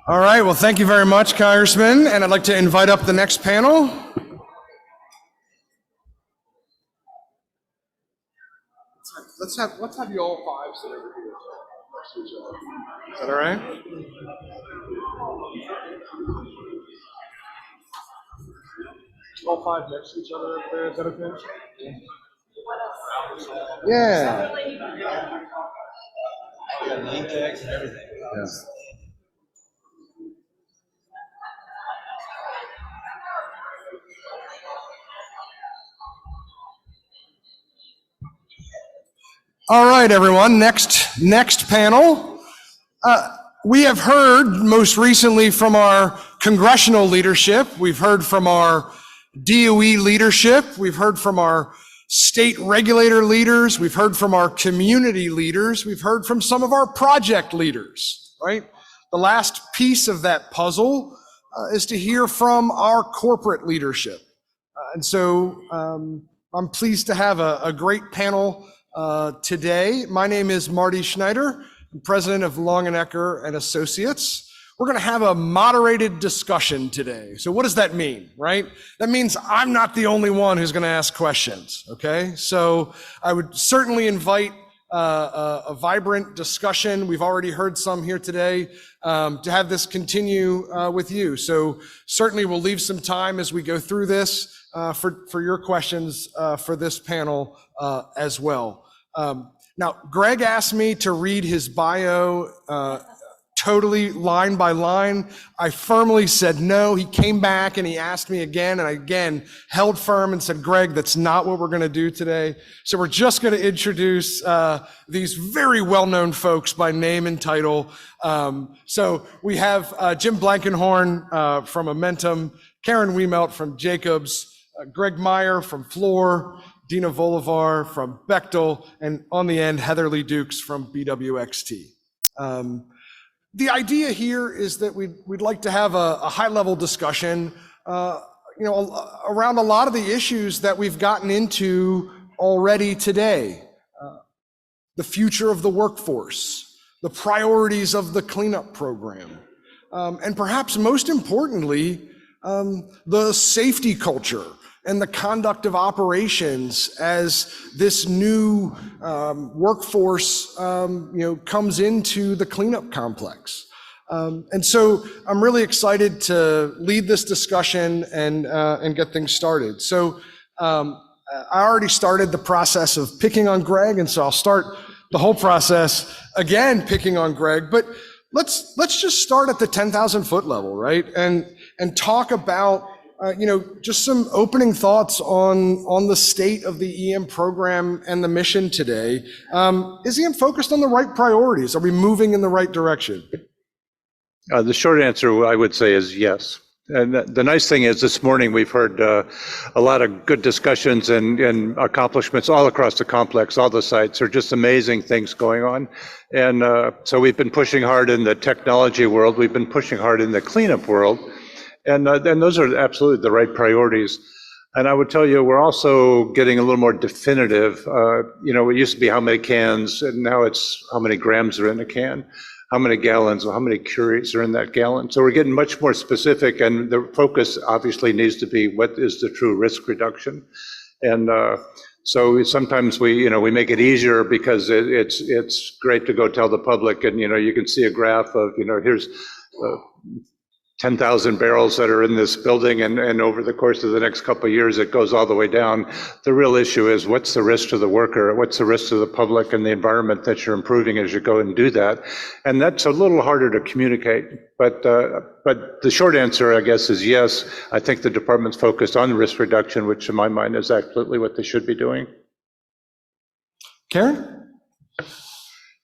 All right, well, thank you very much, Congressman, and I'd like to invite up the next panel. Let's have you all five sit over here next to each other. Is that all right? All five next to each other over there, is that okay? Yeah. Name tags and everything. Yeah. All right, everyone, next panel. We have heard most recently from our congressional leadership. We've heard from our DOE leadership. We've heard from our state regulator leaders. We've heard from our community leaders. We've heard from some of our project leaders, right? The last piece of that puzzle is to hear from our corporate leadership. And so I'm pleased to have a great panel today. My name is Marty Schneider. I'm president of Long & Ecker and Associates. We're going to have a moderated discussion today. So what does that mean, right? That means I'm not the only one who's going to ask questions, okay? So I would certainly invite a vibrant discussion. We've already heard some here today to have this continue with you. So certainly we'll leave some time as we go through this for your questions for this panel as well. Now, Greg asked me to read his bio totally line by line. I firmly said no. He came back and he asked me again, and I again held firm and said, Greg, that's not what we're going to do today. So we're just going to introduce these very well-known folks by name and title. So we have Jim Blankenhorn from Amentum, Karen Wiemelt from Jacobs, Greg Meyer from Fluor, Dina Volivar from Bechtel, and on the end, Heather Lee Dukes from BWXT. The idea here is that we'd like to have a high-level discussion, around a lot of the issues that we've gotten into already today. The future of the workforce, the priorities of the cleanup program, and perhaps most importantly, the safety culture and the conduct of operations as this new workforce comes into the cleanup complex. And so I'm really excited to lead this discussion and get things started. So I already started the process of picking on Greg, and so I'll start the whole process again picking on Greg. But let's just start at the 10,000 foot level, right? And talk about just some opening thoughts on the state of the EM program and the mission today. Is EM focused on the right priorities? Are we moving in the right direction? The short answer, I would say, is yes. And the nice thing is this morning we've heard a lot of good discussions and accomplishments all across the complex, all the sites. There are just amazing things going on. And so we've been pushing hard in the technology world. We've been pushing hard in the cleanup world. And those are absolutely the right priorities. And I would tell you, we're also getting a little more definitive. It used to be how many cans, and now it's how many grams are in a can, how many gallons, or how many curies are in that gallon. So we're getting much more specific, and the focus obviously needs to be what is the true risk reduction. And so sometimes we make it easier because it's great to go tell the public, and you can see a graph of here's 10,000 barrels that are in this building, and over the course of the next couple of years, it goes all the way down. The real issue is what's the risk to the worker, what's the risk to the public and the environment that you're improving as you go and do that. And that's a little harder to communicate. But the short answer, I guess, is yes. I think the department's focused on risk reduction, which in my mind is absolutely what they should be doing. Karen?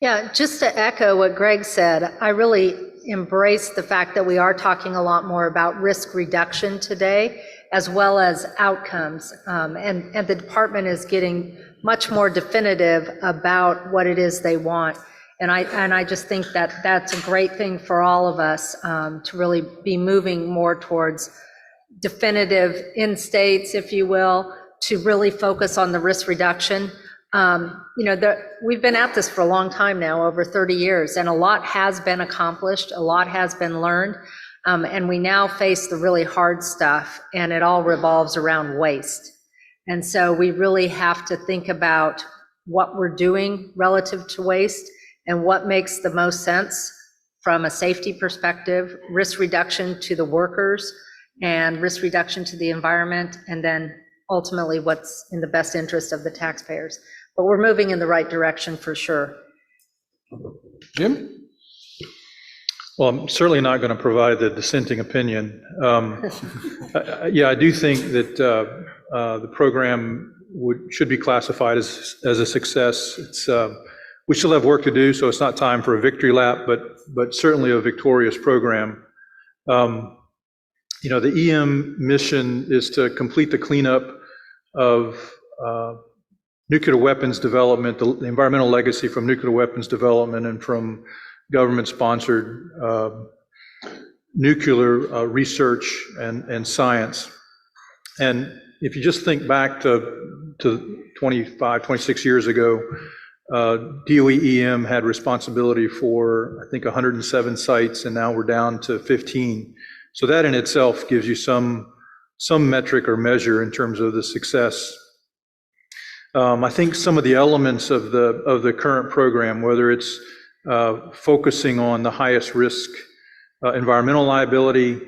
Yeah, just to echo what Greg said, I really embrace the fact that we are talking a lot more about risk reduction today, as well as outcomes. And the department is getting much more definitive about what it is they want. And I just think that that's a great thing for all of us to really be moving more towards definitive end states, if you will, to really focus on the risk reduction. We've been at this for a long time now, over 30 years, and a lot has been accomplished, a lot has been learned, and we now face the really hard stuff, and it all revolves around waste. And so we really have to think about what we're doing relative to waste and what makes the most sense from a safety perspective, risk reduction to the workers, and risk reduction to the environment, and then ultimately what's in the best interest of the taxpayers. But we're moving in the right direction for sure. Jim? Well, I'm certainly not going to provide the dissenting opinion. Yeah, I do think that the program should be classified as a success. We still have work to do, so it's not time for a victory lap, but certainly a victorious program. The EM mission is to complete the cleanup of nuclear weapons development, the environmental legacy from nuclear weapons development and from government-sponsored nuclear research and science. And if you just think back to 25, 26 years ago, DOE-EM had responsibility for, I think, 107 sites, and now we're down to 15. So that in itself gives you some metric or measure in terms of the success. I think some of the elements of the current program, whether it's focusing on the highest risk environmental liability,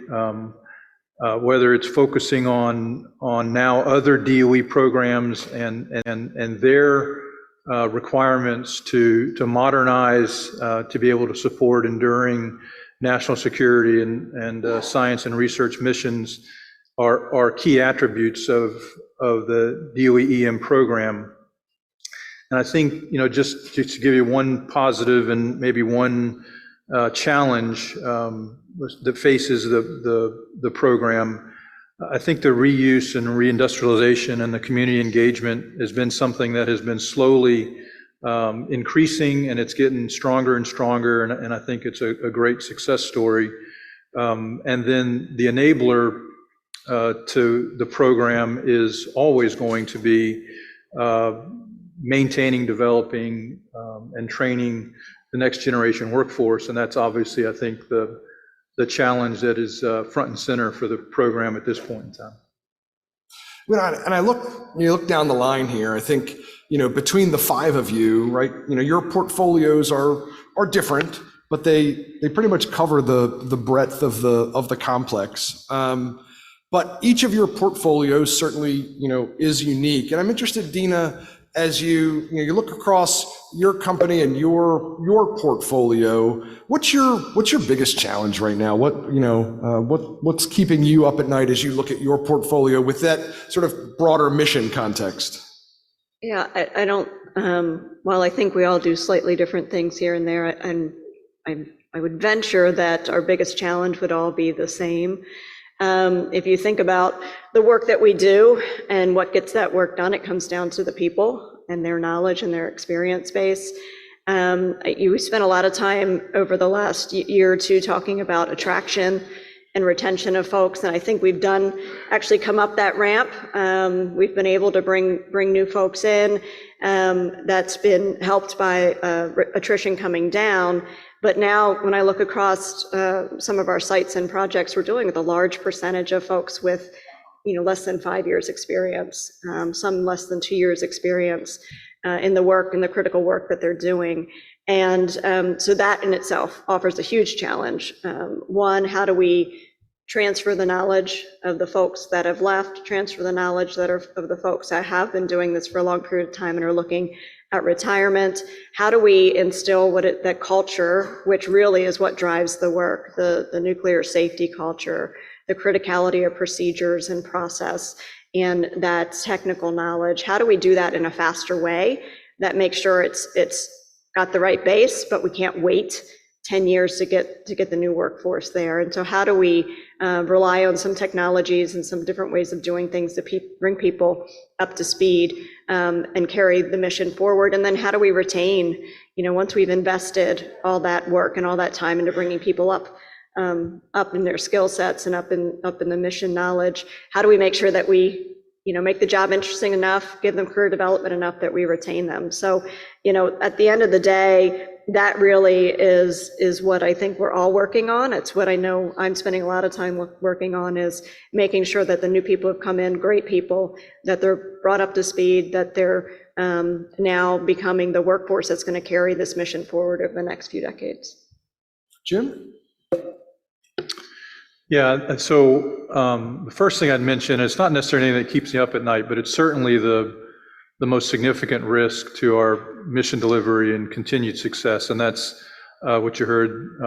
whether it's focusing on now other DOE programs and their requirements to modernize, to be able to support enduring national security and science and research missions are key attributes of the DOE-EM program. And I think, just to give you one positive and maybe one challenge that faces the program, I think the reuse and reindustrialization and the community engagement has been something that has been slowly increasing, and it's getting stronger and stronger, and I think it's a great success story. And then the enabler to the program is always going to be maintaining, developing, and training the next generation workforce, and that's obviously, I think, the challenge that is front and center for the program at this point in time. And you look down the line here, I think, between the five of you, right, your portfolios are different, but they pretty much cover the breadth of the complex. But each of your portfolios certainly, is unique. And I'm interested, Dina, as you look across your company and your portfolio, what's your biggest challenge right now? What's keeping you up at night as you look at your portfolio with that sort of broader mission context? Yeah, I don't. While I think we all do slightly different things here and there, and I would venture that our biggest challenge would all be the same. If you think about the work that we do and what gets that work done, it comes down to the people and their knowledge and their experience base. We spent a lot of time over the last year or two talking about attraction and retention of folks, and I think we've actually come up that ramp. We've been able to bring new folks in. That's been helped by attrition coming down. But now when I look across some of our sites and projects, we're dealing with a large percentage of folks with less than 5 years experience, some less than 2 years experience in the work and the critical work that they're doing. And so that in itself offers a huge challenge. One, how do we transfer the knowledge of the folks that have left, transfer the knowledge of the folks that have been doing this for a long period of time and are looking at retirement? How do we instill that culture, which really is what drives the work, the nuclear safety culture, the criticality of procedures and process, and that technical knowledge? How do we do that in a faster way that makes sure it's got the right base, but we can't wait 10 years to get the new workforce there? And so how do we rely on some technologies and some different ways of doing things to bring people up to speed and carry the mission forward? And then how do we retain, once we've invested all that work and all that time into bringing people up in their skill sets and up in the mission knowledge, how do we make sure that we make the job interesting enough, give them career development enough that we retain them. So, at the end of the day, that really is what I think we're all working on. It's what I know I'm spending a lot of time working on, is making sure that the new people who come in, great people, that they're brought up to speed, that they're now becoming the workforce that's going to carry this mission forward over the next few decades. Jim? Yeah, and so the first thing I'd mention, it's not necessarily anything that keeps me up at night, but it's certainly the most significant risk to our mission delivery and continued success, and that's what you heard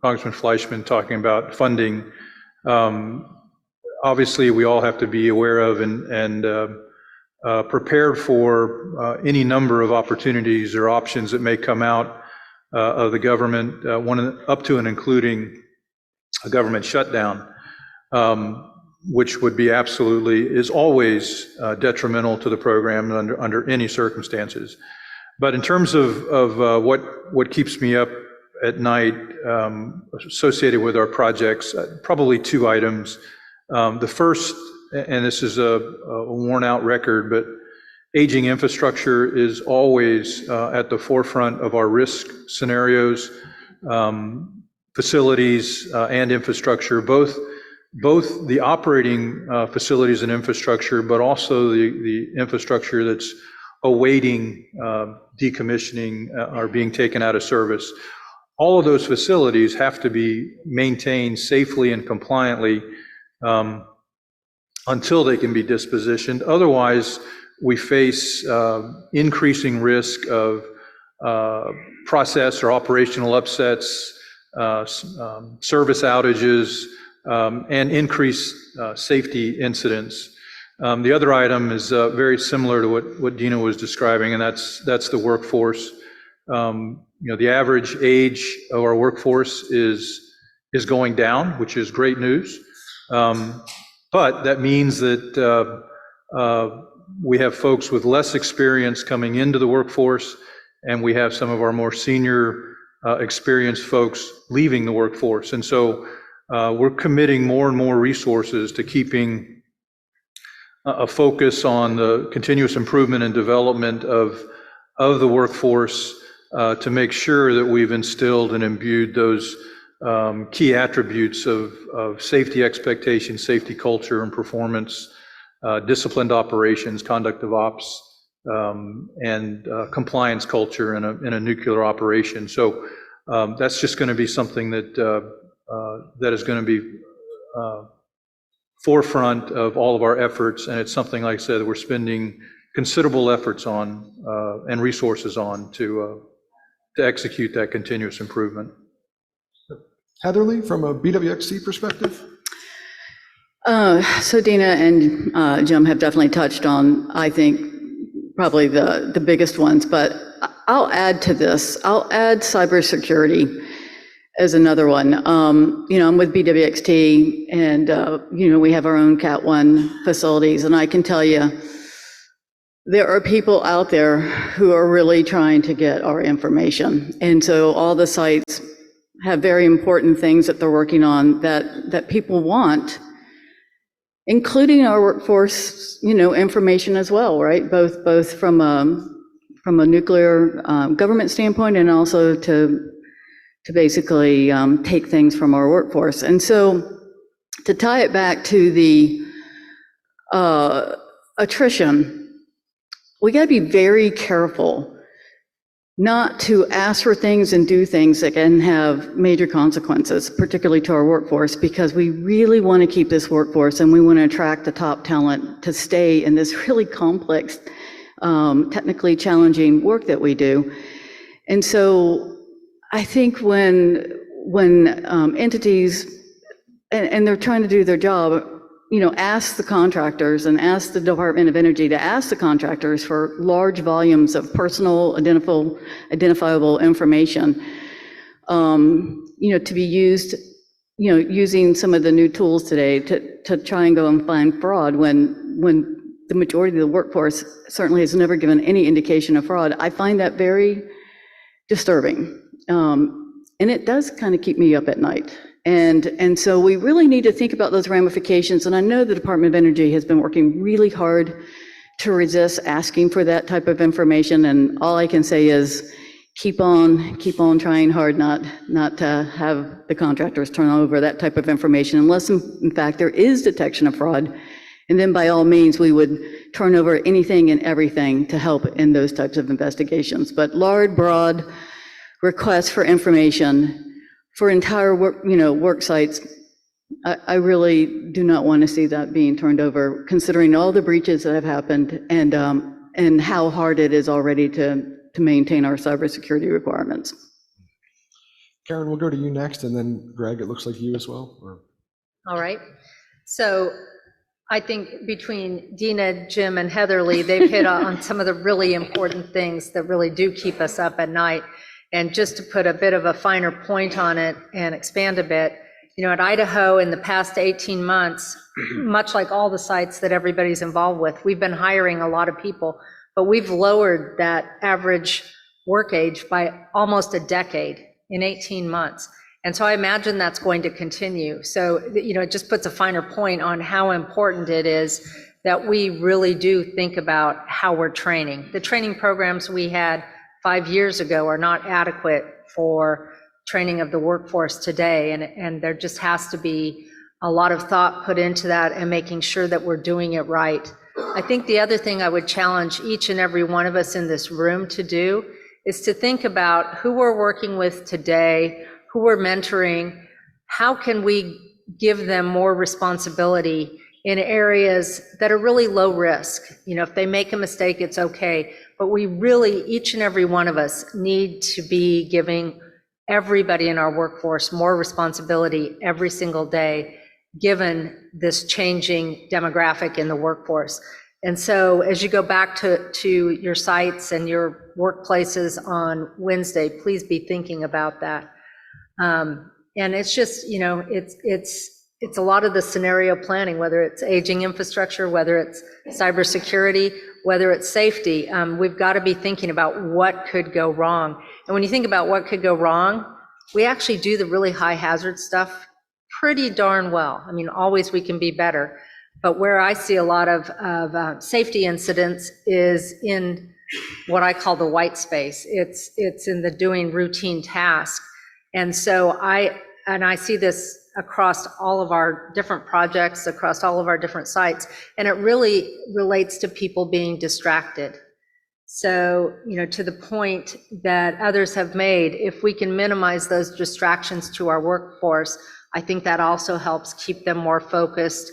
Congressman Fleischman talking about, funding. Obviously, we all have to be aware of and prepared for any number of opportunities or options that may come out of the government, up to and including a government shutdown, which would be is always detrimental to the program under any circumstances. But in terms of what keeps me up at night associated with our projects, probably two items. The first, and this is a worn out record, but aging infrastructure is always at the forefront of our risk scenarios. Facilities and infrastructure, both the operating facilities and infrastructure, but also the infrastructure that's awaiting decommissioning or being taken out of service. All of those facilities have to be maintained safely and compliantly until they can be dispositioned. Otherwise, we face increasing risk of process or operational upsets, service outages, and increased safety incidents. The other item is very similar to what Dina was describing, and that's the workforce. The average age of our workforce is going down, which is great news. But that means that we have folks with less experience coming into the workforce, and we have some of our more senior experienced folks leaving the workforce. And so we're committing more and more resources to keeping a focus on the continuous improvement and development of the workforce to make sure that we've instilled and imbued those key attributes of safety expectations, safety culture and performance, disciplined operations, conduct of ops, and compliance culture in a nuclear operation. So that's just going to be something that is going to be forefront of all of our efforts, and it's something, like I said, that we're spending considerable efforts on and resources on to execute that continuous improvement. Heatherly, from a BWXT perspective? So Dina and Jim have definitely touched on, I think, probably the biggest ones, but I'll add to this. I'll add cybersecurity as another one. I'm with BWXT, and we have our own Cat 1 facilities, and I can tell you, there are people out there who are really trying to get our information. And so all the sites have very important things that they're working on that people want, including our workforce, information as well, right? Both from a nuclear government standpoint, and also to basically take things from our workforce. And so to tie it back to the attrition, we got to be very careful not to ask for things and do things that can have major consequences, particularly to our workforce, because we really want to keep this workforce and we want to attract the top talent to stay in this really complex, technically challenging work that we do. And so I think when entities, and they're trying to do their job, ask the contractors and ask the Department of Energy to ask the contractors for large volumes of personal identifiable information, to be used, using some of the new tools today to try and go and find fraud when the majority of the workforce certainly has never given any indication of fraud. I find that very disturbing. And it does kind of keep me up at night. And so we really need to think about those ramifications. And I know the Department of Energy has been working really hard to resist asking for that type of information. And all I can say is keep on trying hard not to have the contractors turn over that type of information unless in fact there is detection of fraud. And then by all means, we would turn over anything and everything to help in those types of investigations. But large, broad requests for information for entire work sites, I really do not want to see that being turned over, considering all the breaches that have happened and how hard it is already to maintain our cybersecurity requirements. Karen, we'll go to you next, and then Greg, it looks like you as well. All right. So I think between Dina, Jim, and Heatherly, they've hit on some of the really important things that really do keep us up at night. And just to put a bit of a finer point on it and expand a bit, at Idaho in the past 18 months, much like all the sites that everybody's involved with, we've been hiring a lot of people, but we've lowered that average work age by almost a decade in 18 months. And so I imagine that's going to continue. So, it just puts a finer point on how important it is that we really do think about how we're training. The training programs we had 5 years ago are not adequate for training of the workforce today. And there just has to be a lot of thought put into that and making sure that we're doing it right. I think the other thing I would challenge each and every one of us in this room to do is to think about who we're working with today, who we're mentoring, how can we give them more responsibility in areas that are really low risk. If they make a mistake, it's okay. But we really, each and every one of us, need to be giving everybody in our workforce more responsibility every single day, given this changing demographic in the workforce. And so as you go back to your sites and your workplaces on Wednesday, please be thinking about that. And it's just, it's a lot of the scenario planning, whether it's aging infrastructure, whether it's cybersecurity, whether it's safety. We've got to be thinking about what could go wrong. And when you think about what could go wrong, we actually do the really high hazard stuff pretty darn well. I mean, always we can be better. But where I see a lot of safety incidents is in what I call the white space. It's in the doing routine tasks. And so I see this across all of our different projects, across all of our different sites, and it really relates to people being distracted. So, to the point that others have made, if we can minimize those distractions to our workforce, I think that also helps keep them more focused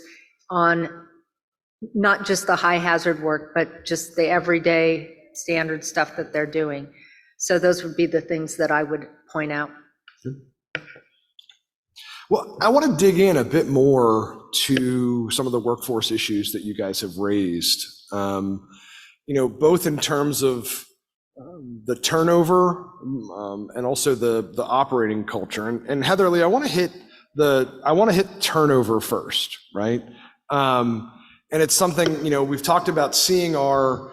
on not just the high hazard work, but just the everyday standard stuff that they're doing. So those would be the things that I would point out. Well, I want to dig in a bit more to some of the workforce issues that you guys have raised, both in terms of the turnover and also the operating culture. And Heatherly, I want to hit turnover first, right? And it's something, we've talked about seeing our,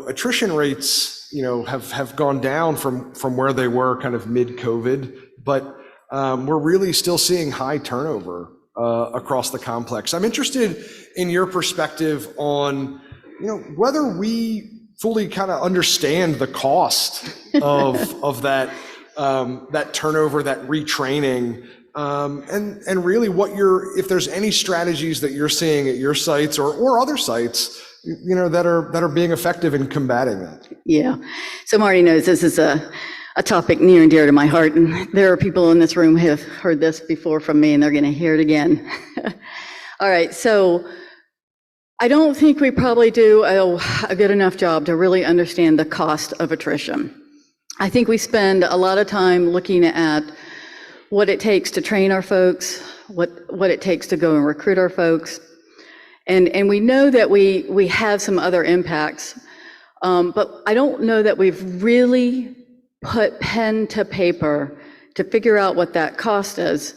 attrition rates, have gone down from where they were kind of mid-COVID, but we're really still seeing high turnover across the complex. I'm interested in your perspective on, whether we fully kind of understand the cost of that turnover, that retraining, and really if there's any strategies that you're seeing at your sites or other sites, that are being effective in combating that. Yeah. So Marty knows this is a topic near and dear to my heart, and there are people in this room who have heard this before from me, and they're going to hear it again. All right, so I don't think we probably do a good enough job to really understand the cost of attrition. I think we spend a lot of time looking at what it takes to train our folks, what it takes to go and recruit our folks, and we know that we have some other impacts, but I don't know that we've really put pen to paper to figure out what that cost is.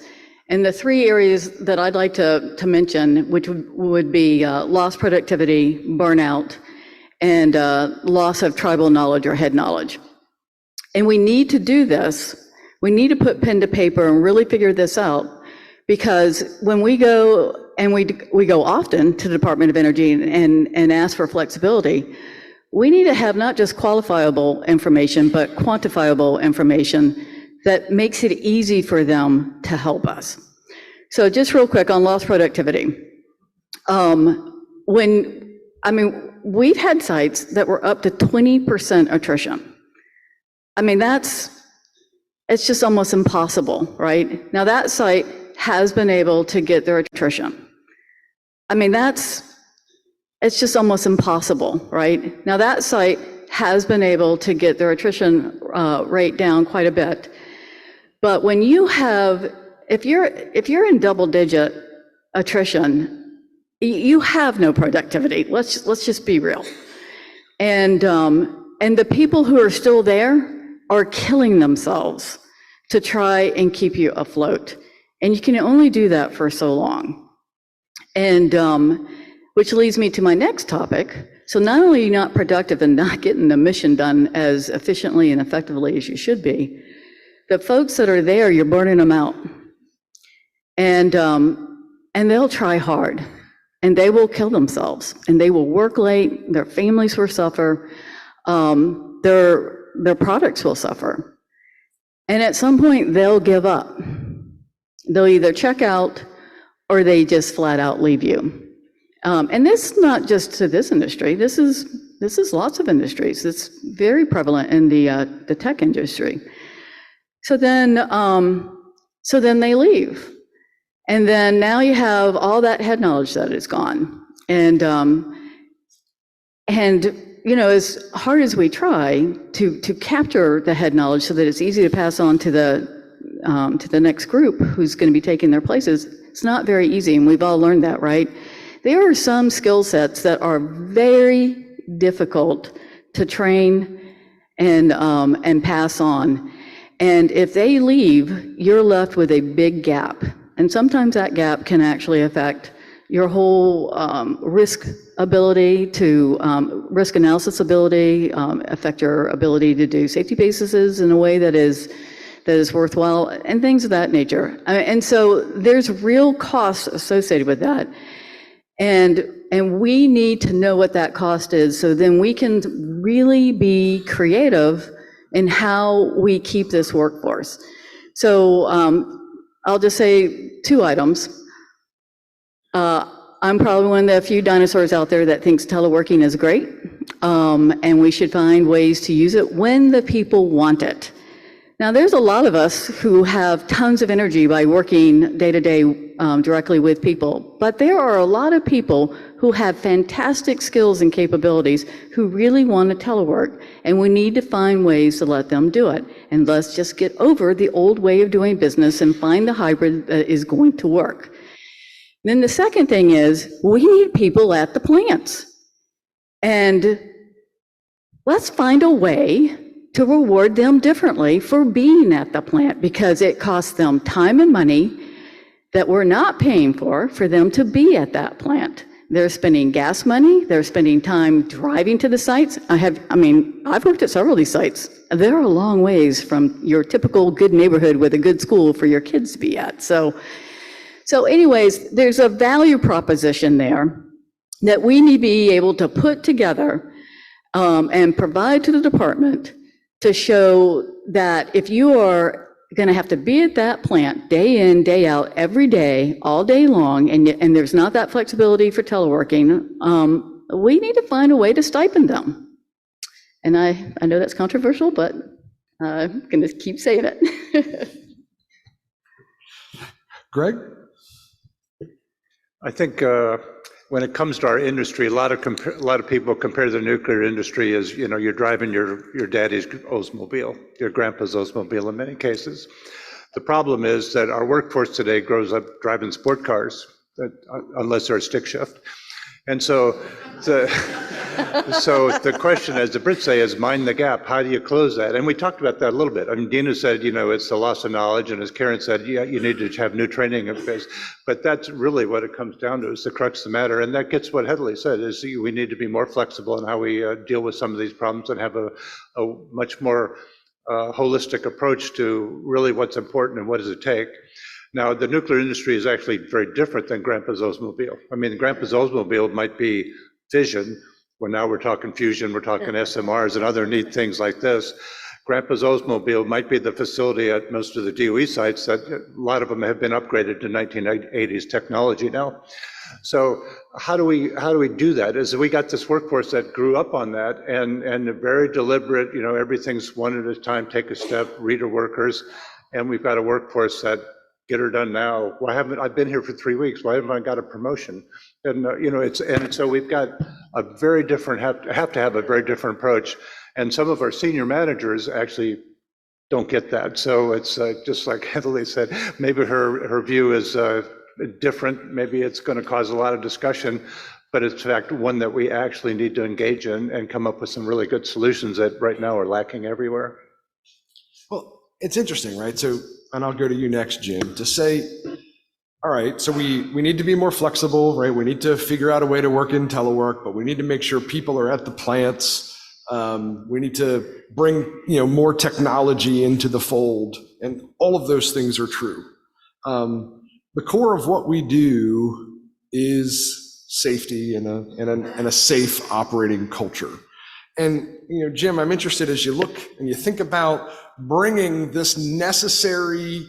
And the three areas that I'd like to mention, which would be lost productivity, burnout, and loss of tribal knowledge or head knowledge. And we need to do this. We need to put pen to paper and really figure this out, Because when we go, and we go often to the Department of Energy and ask for flexibility, we need to have not just qualifiable information, but quantifiable information that makes it easy for them to help us. So just real quick on lost productivity. We've had sites that were up to 20% attrition. I mean, it's just almost impossible, right? Now that site has been able to get their attrition. I mean, it's just almost impossible, right? Now that site has been able to get their attrition rate down quite a bit. But when you have, if you're in double-digit attrition, you have no productivity. Let's just be real. And the people who are still there are killing themselves to try and keep you afloat. And you can only do that for so long. And which leads me to my next topic. So not only are you not productive and not getting the mission done as efficiently and effectively as you should be, the folks that are there, you're burning them out. And they'll try hard, and they will kill themselves, and they will work late, their families will suffer, their products will suffer. And at some point, they'll give up. They'll either check out or they just flat out leave you. And this is not just to this industry. This is lots of industries. It's very prevalent in the tech industry. So then they leave. And then now you have all that head knowledge that is gone. And you know, as hard as we try to capture the head knowledge so that it's easy to pass on to the next group who's going to be taking their places, it's not very easy, and we've all learned that, right? There are some skill sets that are very difficult to train and pass on. And if they leave, you're left with a big gap. And sometimes that gap can actually affect your whole risk ability to, risk analysis ability, affect your ability to do safety bases in a way that is worthwhile, and things of that nature. And so there's real costs associated with that. And we need to know what that cost is, so then we can really be creative in how we keep this workforce. So I'll just say 2 items. I'm probably one of the few dinosaurs out there that thinks teleworking is great, and we should find ways to use it when the people want it. Now, there's a lot of us who have tons of energy by working day-to-day directly with people, but there are a lot of people who have fantastic skills and capabilities who really want to telework, and we need to find ways to let them do it. And let's just get over the old way of doing business and find the hybrid that is going to work. Then the second thing is, we need people at the plants. And let's find a way to reward them differently for being at the plant, because it costs them time and money that we're not paying for them to be at that plant. They're spending gas money, they're spending time driving to the sites. I've worked at several of these sites. They're a long ways from your typical good neighborhood with a good school for your kids to be at. So anyways, there's a value proposition there that we need to be able to put together and provide to the department to show that if you are going to have to be at that plant day in, day out, every day, all day long, and there's not that flexibility for teleworking, we need to find a way to stipend them. And I know that's controversial, but I'm going to keep saying it. Greg? I think when it comes to our industry, a lot of people compare the nuclear industry as, you know, you're driving your daddy's Oldsmobile, your grandpa's Oldsmobile in many cases. The problem is that our workforce today grows up driving sport cars, unless they're a stick shift. And so the question, as the Brits say, is mind the gap. How do you close that? And we talked about that a little bit. I mean, Dina said, you know, it's the loss of knowledge, and as Karen said, yeah, you need to have new training of this. But that's really what it comes down to, is the crux of the matter. And that gets what Hedley said, is we need to be more flexible in how we deal with some of these problems and have a much more holistic approach to really what's important and what does it take. Now, the nuclear industry is actually very different than Grandpa's Oldsmobile. I mean, Grandpa's Oldsmobile might be fission, where now we're talking fusion, we're talking SMRs and other neat things like this. Grandpa's Oldsmobile might be the facility at most of the DOE sites that a lot of them have been upgraded to 1980s technology now. So how do we do that? Is we got this workforce that grew up on that and very deliberate, everything's one at a time, take a step, reader workers, and we've got a workforce that get her done now. Why haven't I been here for 3 weeks? Why haven't I got a promotion? And so we've got a very different have to have a very different approach. And some of our senior managers actually don't get that. So it's just like Heatherly said, maybe her view is different. Maybe it's going to cause a lot of discussion, but it's in fact one that we actually need to engage in and come up with some really good solutions that right now are lacking everywhere. Well, it's interesting, right? So, and I'll go to you next, Jim, to say, all right, so we need to be more flexible, right? We need to figure out a way to work in telework, but we need to make sure people are at the plants. We need to bring, more technology into the fold, and all of those things are true. The core of what we do is safety and a safe operating culture. And, Jim, I'm interested as you look and you think about bringing this necessary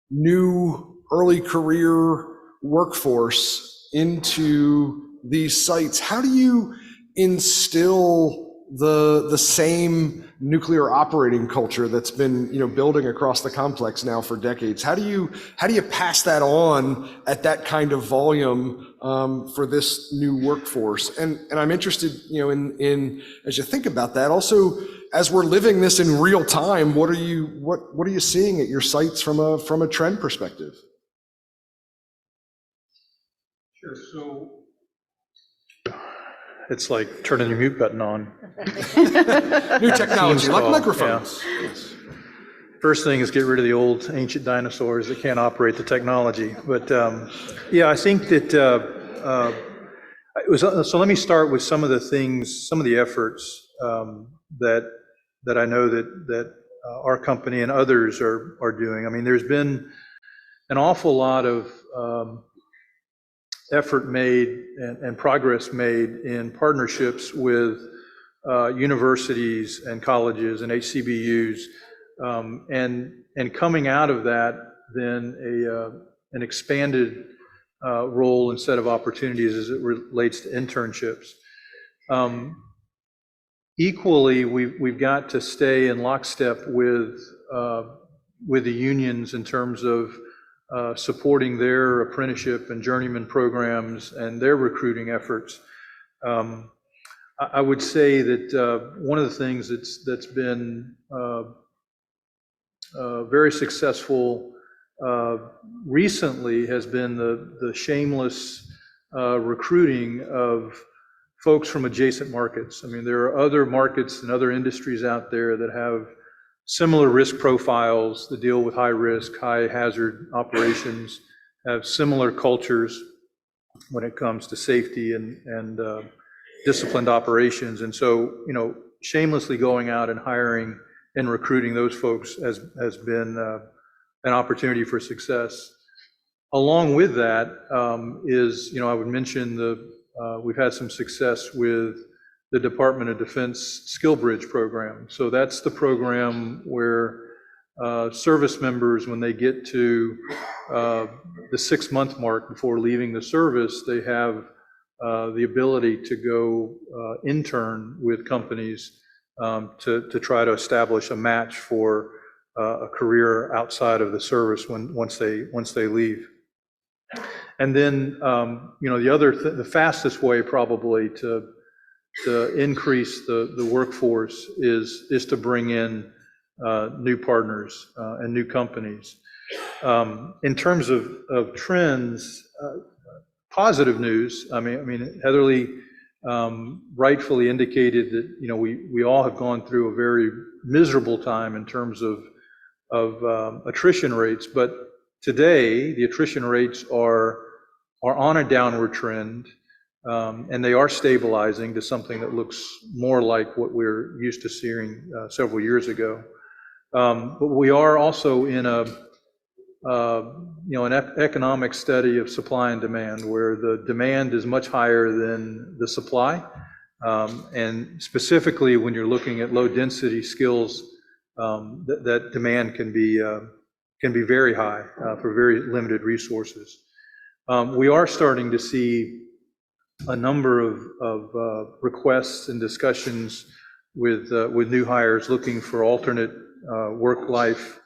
new early career workforce into these sites. How do you instill the same nuclear operating culture that's been building across the complex now for decades? How do you pass that on at that kind of volume for this new workforce? And I'm interested in as you think about that, also as we're living this in real time, what are you seeing at your sites from a trend perspective? Sure. So it's like turning your mute button on. New technology, like microphones. Yeah. Yes. First thing is get rid of the old ancient dinosaurs that can't operate the technology. But I think that so let me start with some of the things, some of the efforts that I know that our company and others are doing. I mean, there's been an awful lot of effort made and progress made in partnerships with universities and colleges and HCBUs, and coming out of that, then an expanded role and set of opportunities as it relates to internships. Equally, we've got to stay in lockstep with the unions in terms of supporting their apprenticeship and journeyman programs and their recruiting efforts. I would say that one of the things that's been very successful recently has been the shameless recruiting of folks from adjacent markets. I mean, there are other markets and other industries out there that have similar risk profiles that deal with high risk, high hazard operations, have similar cultures when it comes to safety and disciplined operations. And so, shamelessly going out and hiring and recruiting those folks has been an opportunity for success. Along with that is, I would mention we've had some success with the Department of Defense Skill Bridge program. So that's the program where service members, when they get to the 6-month mark before leaving the service, they have the ability to go intern with companies to try to establish a match for a career outside of the service once they leave. And then the fastest way probably to increase the workforce is to bring in new partners and new companies. In terms of trends, positive news. I mean, Heatherly rightfully indicated that we all have gone through a very miserable time in terms of attrition rates, but today the attrition rates are on a downward trend. And they are stabilizing to something that looks more like what we're used to seeing several years ago. But we are also in an economic study of supply and demand, where the demand is much higher than the supply. And specifically, when you're looking at low density skills, that demand can be very high for very limited resources. We are starting to see a number of requests and discussions with new hires looking for alternate work-life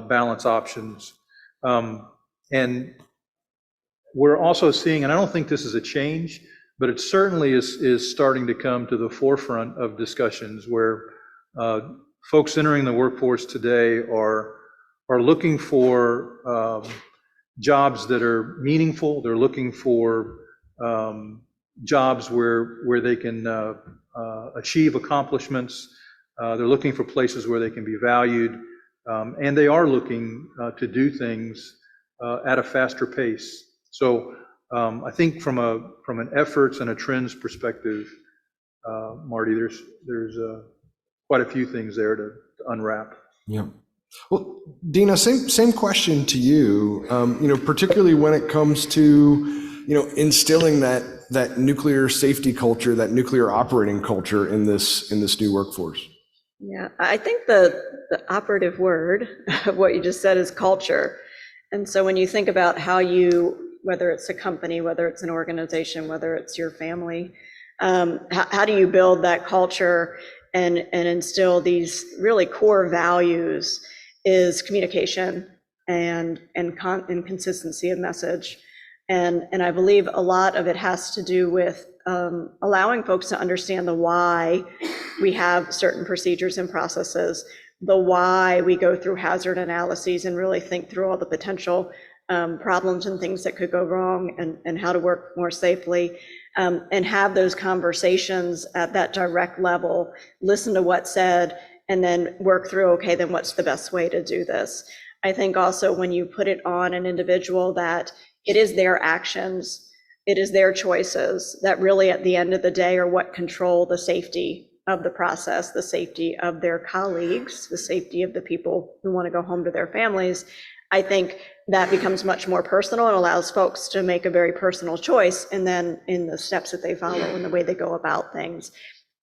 balance options. And we're also seeing, and I don't think this is a change, but it certainly is starting to come to the forefront of discussions where folks entering the workforce today are looking for jobs that are meaningful. They're looking for jobs where they can achieve accomplishments. They're looking for places where they can be valued. And they are looking to do things at a faster pace. So I think from an efforts and a trends perspective, Marty, there's quite a few things there to unwrap. Yeah. Well, Dina, same question to you. Particularly when it comes to instilling that nuclear safety culture, that nuclear operating culture in this new workforce. Yeah, I think the operative word of what you just said is culture. And so when you think about how whether it's a company, whether it's an organization, whether it's your family, how do you build that culture and instill these really core values is communication and consistency of message. And I believe a lot of it has to do with allowing folks to understand the why we have certain procedures and processes, the why we go through hazard analyses and really think through all the potential problems and things that could go wrong and how to work more safely, and have those conversations at that direct level, listen to what's said, and then work through, okay, then what's the best way to do this? I think also when you put it on an individual that it is their actions, it is their choices that really at the end of the day are what control the safety of the process, the safety of their colleagues, the safety of the people who want to go home to their families. I think that becomes much more personal and allows folks to make a very personal choice, and then in the steps that they follow and the way they go about things.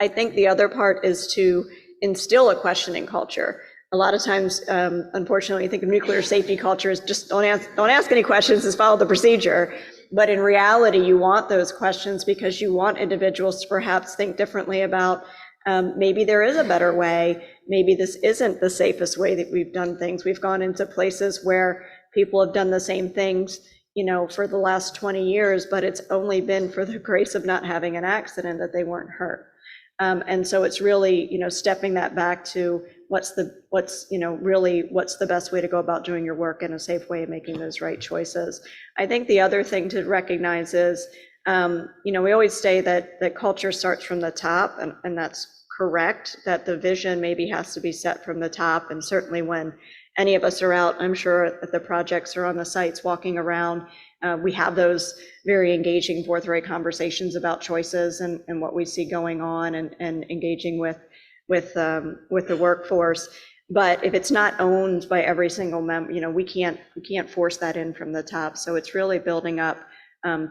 I think the other part is to instill a questioning culture. A lot of times, unfortunately, I think of nuclear safety culture as just don't ask any questions, just follow the procedure. But in reality, you want those questions because you want individuals to perhaps think differently about maybe there is a better way. Maybe this isn't the safest way that we've done things. We've gone into places where people have done the same things, for the last 20 years, but it's only been for the grace of not having an accident that they weren't hurt. And so it's really, stepping that back to what's the best way to go about doing your work in a safe way and making those right choices. I think the other thing to recognize is, we always say that culture starts from the top, and that's correct, that the vision maybe has to be set from the top. And certainly when any of us are out, I'm sure at the projects or on the sites walking around, we have those very engaging, forthright conversations about choices and what we see going on and engaging with the workforce. But if it's not owned by every single member, we can't force that in from the top. So it's really building up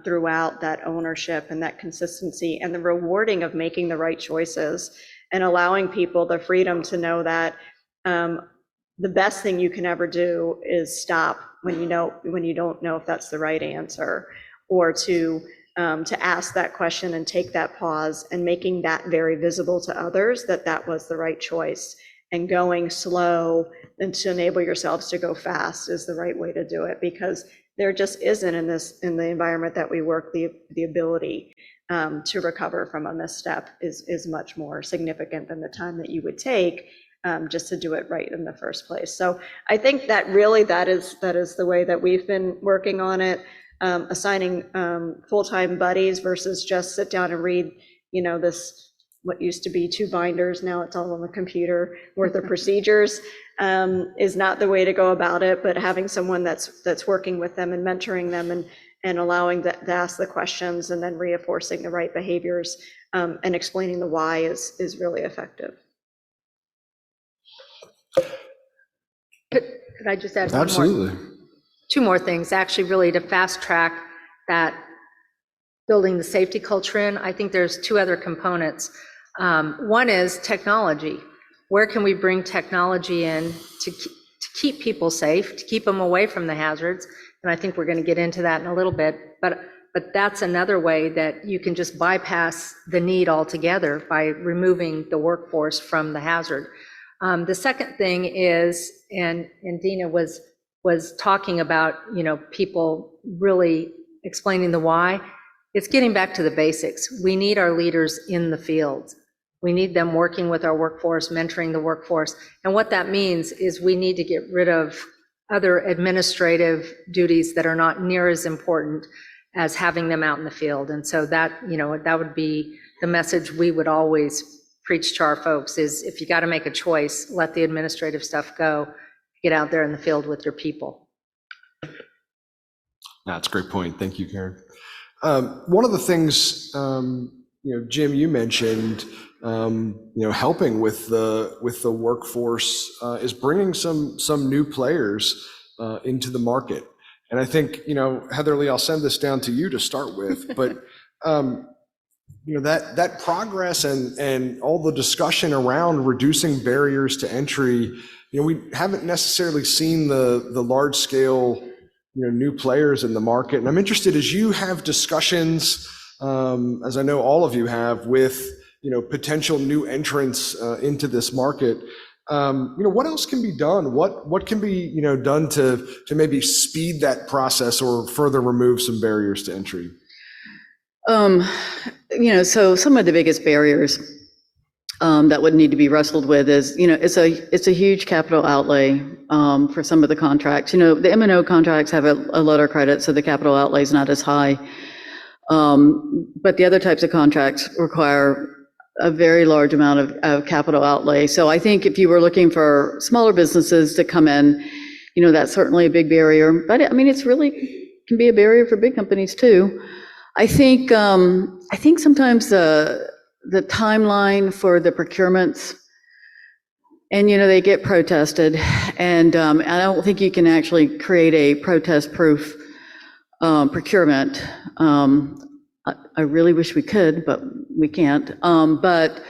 throughout that ownership and that consistency and the rewarding of making the right choices and allowing people the freedom to know that the best thing you can ever do is stop when you don't know if that's the right answer, or to ask that question and take that pause and making that very visible to others that was the right choice, and going slow and to enable yourselves to go fast is the right way to do it, because there just isn't in the environment that we work, the ability to recover from a misstep is much more significant than the time that you would take just to do it right in the first place. So I think that really that is the way that we've been working on it, assigning full-time buddies versus just sit down and read, this what used to be 2 binders, now it's all on the computer worth of procedures, is not the way to go about it. But having someone that's working with them and mentoring them and allowing to ask the questions and then reinforcing the right behaviors and explaining the why is really effective. Could I just add one more? Absolutely. two more things, actually, really to fast track that building the safety culture in. I think there's two other components. One is technology. Where can we bring technology in to keep people safe, to keep them away from the hazards? And I think we're going to get into that in a little bit. But that's another way that you can just bypass the need altogether by removing the workforce from the hazard. The second thing is, and Dina was talking about, people really explaining the why. It's getting back to the basics. We need our leaders in the field. We need them working with our workforce, mentoring the workforce. And what that means is we need to get rid of other administrative duties that are not near as important as having them out in the field. And so that, that would be the message we would always preach to our folks is, if you got to make a choice, let the administrative stuff go, get out there in the field with your people. That's a great point. Thank you, Karen. One of the things, Jim, you mentioned, helping with the workforce is bringing some new players into the market. And I think, Heather Lee, I'll send this down to you to start with, but that progress and all the discussion around reducing barriers to entry, we haven't necessarily seen the large scale, new players in the market. And I'm interested, as you have discussions, as I know all of you have, with potential new entrants into this market, what else can be done? What can be done to maybe speed that process or further remove some barriers to entry? So some of the biggest barriers that would need to be wrestled with is, it's a huge capital outlay for some of the contracts. The M&O contracts have a letter credit, so the capital outlay is not as high. But the other types of contracts require a very large amount of capital outlay. So I think if you were looking for smaller businesses to come in, that's certainly a big barrier. But it's really can be a barrier for big companies too. I think sometimes the timeline for the procurements, and they get protested, and I don't think you can actually create a protest-proof procurement. I really wish we could, but we can't. But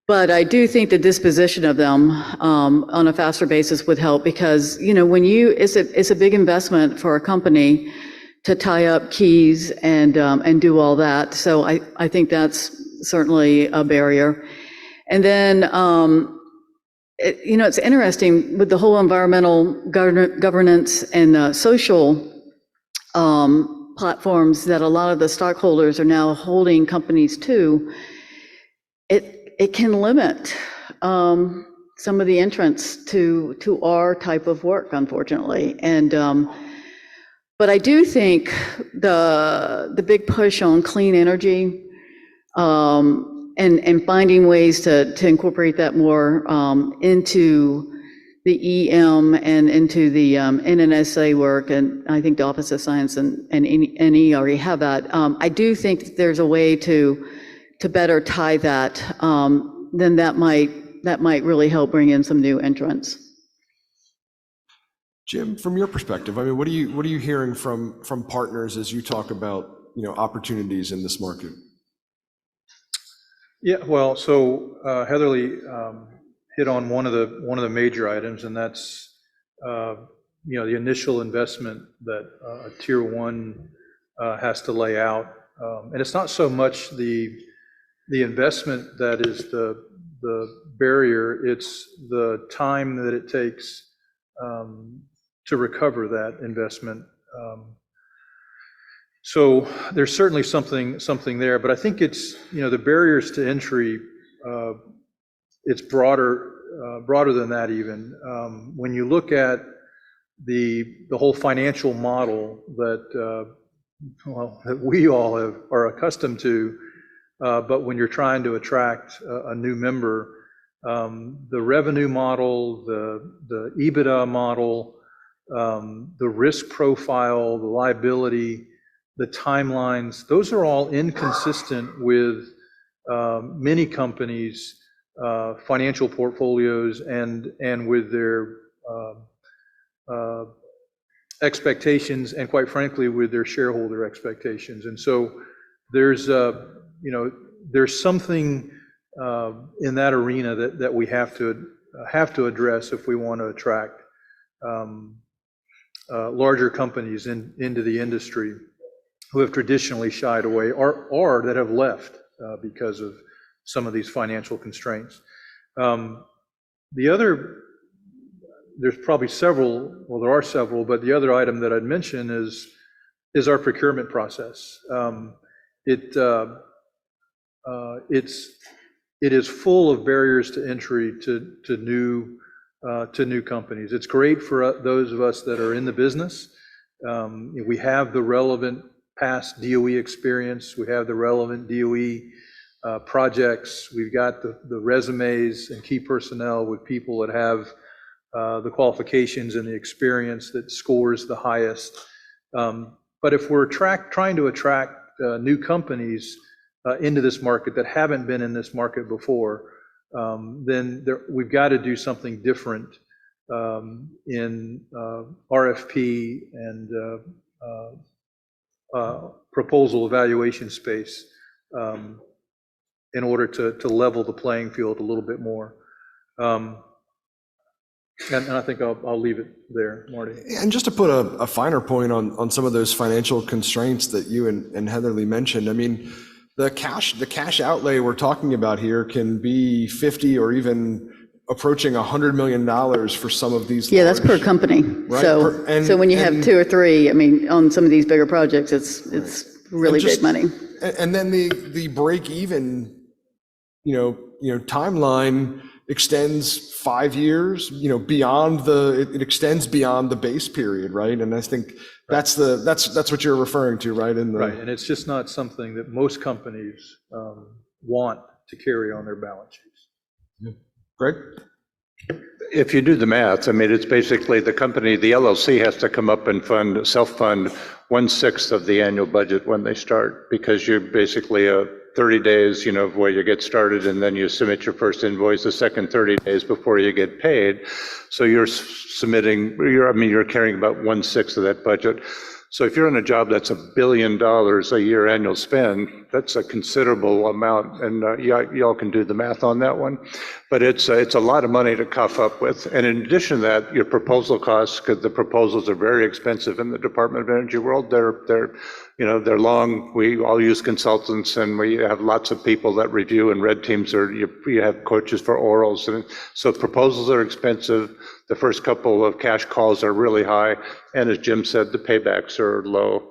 I do think the disposition of them on a faster basis would help, because when it's a big investment for a company to tie up keys and do all that. So I think that's certainly a barrier. And then it's interesting with the whole environmental governance and social platforms that a lot of the stockholders are now holding companies to. It can limit some of the entrants to our type of work, unfortunately. And but I do think the big push on clean energy and finding ways to incorporate that more into the EM and into the NNSA work, and I think the Office of Science and NE already have that. I do think there's a way to better tie that. Then that might really help bring in some new entrants. Jim, from your perspective, what are you hearing from partners as you talk about opportunities in this market? Yeah, well, so Heather Lee hit on one of the major items, and that's the initial investment that a tier one has to lay out, and it's not so much the investment that is the barrier; it's the time that it takes to recover that investment. So there's certainly something there, but I think it's the barriers to entry. It's broader than that even. When you look at the whole financial model that we all are accustomed to, but when you're trying to attract a new member, the revenue model, the EBITDA model, the risk profile, the liability, the timelines, those are all inconsistent with many companies' financial portfolios and with their expectations and, quite frankly, with their shareholder expectations. And so there's, there's something in that arena that we have to address if we want to attract larger companies into the industry who have traditionally shied away or that have left because of some of these financial constraints. The other, there's probably several, well, there are several, but the other item that I'd mention is our procurement process. It is full of barriers to entry to new companies. It's great for those of us that are in the business. We have the relevant past DOE experience. We have the relevant DOE projects. We've got the resumes and key personnel with people that have the qualifications and the experience that scores the highest. But if we're trying to attract new companies into this market that haven't been in this market before, then we've got to do something different in RFP and proposal evaluation space in order to level the playing field a little bit more. And I think I'll leave it there, Marty. And just to put a finer point on some of those financial constraints that you and Heatherly mentioned, I mean, the cash outlay we're talking about here can be 50 or even approaching $100 million for some of these. Yeah, that's per company. Right? So when you have 2 or 3, I mean, on some of these bigger projects, it's really big money. And then the break even, timeline extends 5 years, beyond it extends beyond the base period, right? And I think that's what you're referring to, right? Right, and it's just not something that most companies want to carry on their balance sheets. Yeah. Greg? If you do the math, I mean, it's basically the company, the LLC has to come up and self-fund 1/6 of the annual budget when they start, because you're basically 30 days, where you get started, and then you submit your first invoice the second 30 days before you get paid. So you're you're carrying about 1/6 of that budget. So if you're on a job that's $1 billion a year annual spend, that's a considerable amount, and y'all can do the math on that one. But it's a lot of money to cough up with. And in addition to that, your proposal costs, because the proposals are very expensive in the Department of Energy world, they're long. We all use consultants, and we have lots of people that review, and red teams you have coaches for orals, and so proposals are expensive. The first couple of cash calls are really high, and as Jim said, the paybacks are low.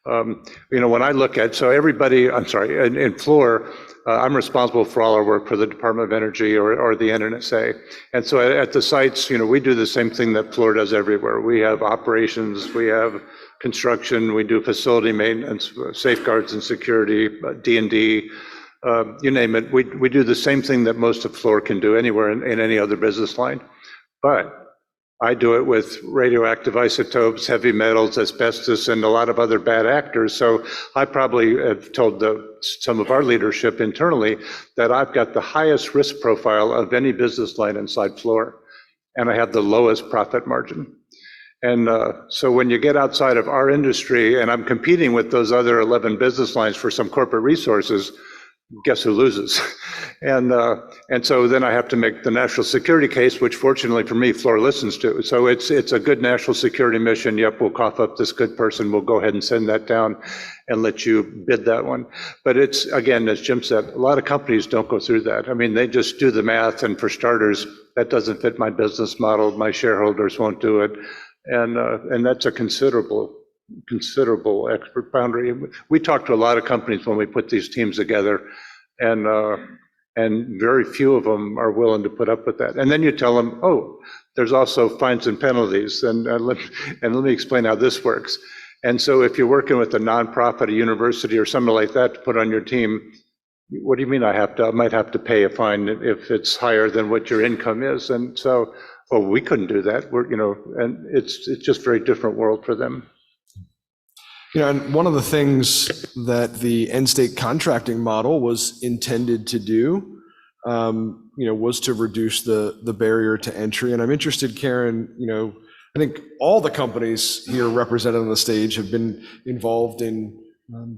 When I look at, in Fluor, I'm responsible for all our work for the Department of Energy or the NNSA. And so at the sites, we do the same thing that Fluor does everywhere. We have operations, we have construction, we do facility maintenance, safeguards and security, D&D, you name it. We do the same thing that most of Fluor can do anywhere in any other business line. But I do it with radioactive isotopes, heavy metals, asbestos, and a lot of other bad actors. So I probably have told some of our leadership internally that I've got the highest risk profile of any business line inside Fluor, and I have the lowest profit margin. And so when you get outside of our industry, and I'm competing with those other 11 business lines for some corporate resources, guess who loses? And so then I have to make the national security case, which fortunately for me, Fluor listens to. So it's a good national security mission. Yep, we'll cough up this good person. We'll go ahead and send that down and let you bid that one. But it's, again, as Jim said, a lot of companies don't go through that. I mean, they just do the math, and for starters, that doesn't fit my business model. My shareholders won't do it. And that's a considerable expert boundary. We talk to a lot of companies when we put these teams together, and very few of them are willing to put up with that. And then you tell them, oh, there's also fines and penalties, and let me explain how this works. And so if you're working with a nonprofit, a university, or something like that to put on your team, what do you mean I might have to pay a fine if it's higher than what your income is? And so, well, we couldn't do that. And it's just very different world for them. And one of the things that the end state contracting model was intended to do, was to reduce the barrier to entry. And I'm interested, Karen, I think all the companies here represented on the stage have been involved in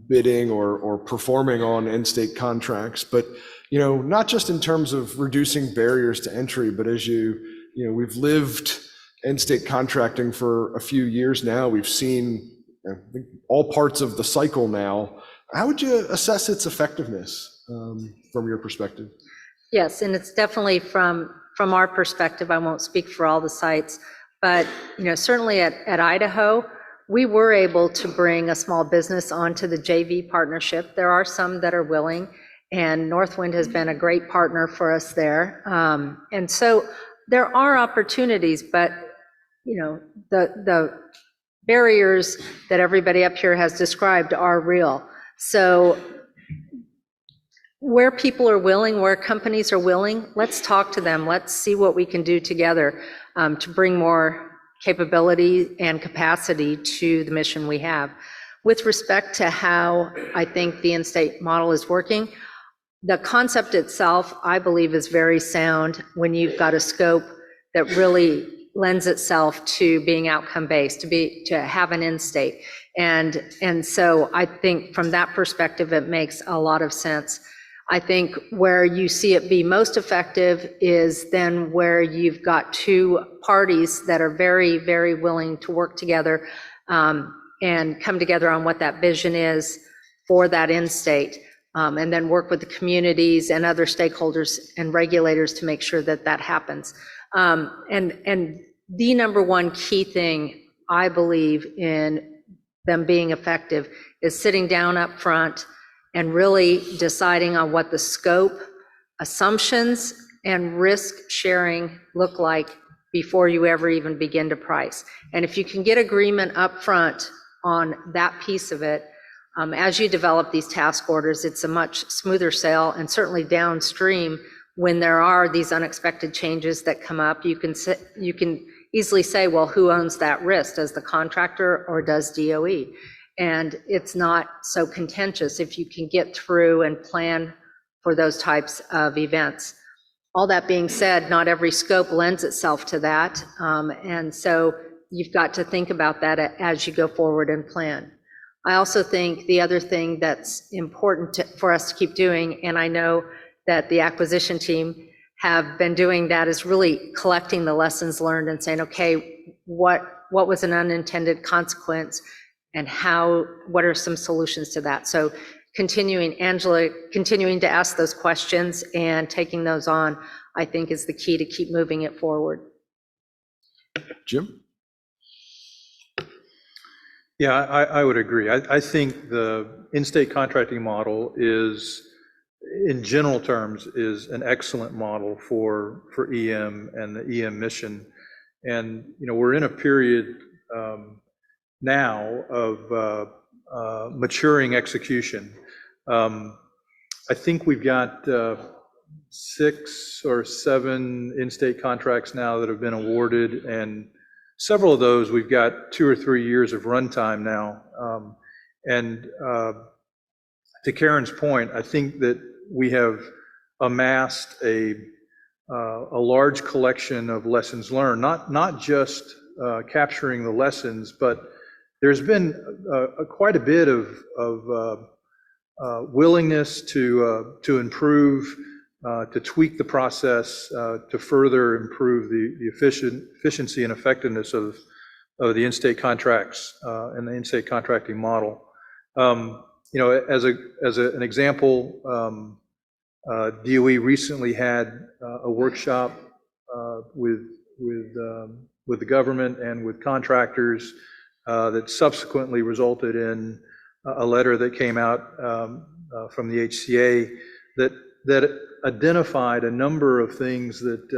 bidding or performing on in-state contracts, but not just in terms of reducing barriers to entry, but as we've lived in-state contracting for a few years now. We've seen I think all parts of the cycle now. How would you assess its effectiveness from your perspective? Yes, and it's definitely from our perspective. I won't speak for all the sites, but certainly at Idaho, we were able to bring a small business onto the JV partnership. There are some that are willing, and Northwind has been a great partner for us there. And so there are opportunities, but the barriers that everybody up here has described are real. So where people are willing, where companies are willing, let's talk to them. Let's see what we can do together to bring more capability and capacity to the mission we have. With respect to how I think the in-state model is working, the concept itself, I believe, is very sound when you've got a scope that really lends itself to being outcome-based, to have an in-state. And so I think from that perspective, it makes a lot of sense. I think where you see it be most effective is then where you've got two parties that are very, very willing to work together and come together on what that vision is for that in-state, and then work with the communities and other stakeholders and regulators to make sure that that happens. And the number one key thing I believe in them being effective is sitting down up front and really deciding on what the scope, assumptions, and risk sharing look like before you ever even begin to price. And if you can get agreement up front on that piece of it, as you develop these task orders, it's a much smoother sail, and certainly downstream, when there are these unexpected changes that come up, you can easily say, well, who owns that risk? Does the contractor or does DOE? And it's not so contentious if you can get through and plan for those types of events. All that being said, not every scope lends itself to that. And so you've got to think about that as you go forward and plan. I also think the other thing that's important for us to keep doing, and I know that the acquisition team have been doing that, is really collecting the lessons learned and saying, okay, what was an unintended consequence? And what are some solutions to that? So Angela, continuing to ask those questions and taking those on, I think is the key to keep moving it forward. Jim? Yeah, I would agree. I think the in-state contracting model is, in general terms, is an excellent model for EM and the EM mission. And, we're in a period now of maturing execution. I think we've got 6 or 7 in-state contracts now that have been awarded, and several of those we've got 2 or 3 years of runtime now. And to Karen's point, I think that we have amassed a large collection of lessons learned, not just capturing the lessons, but there's been quite a bit of willingness to improve, to tweak the process, to further improve the efficiency and effectiveness of the in-state contracts and the in-state contracting model. As an example, DOE recently had a workshop with the government and with contractors that subsequently resulted in a letter that came out from the HCA that identified a number of things that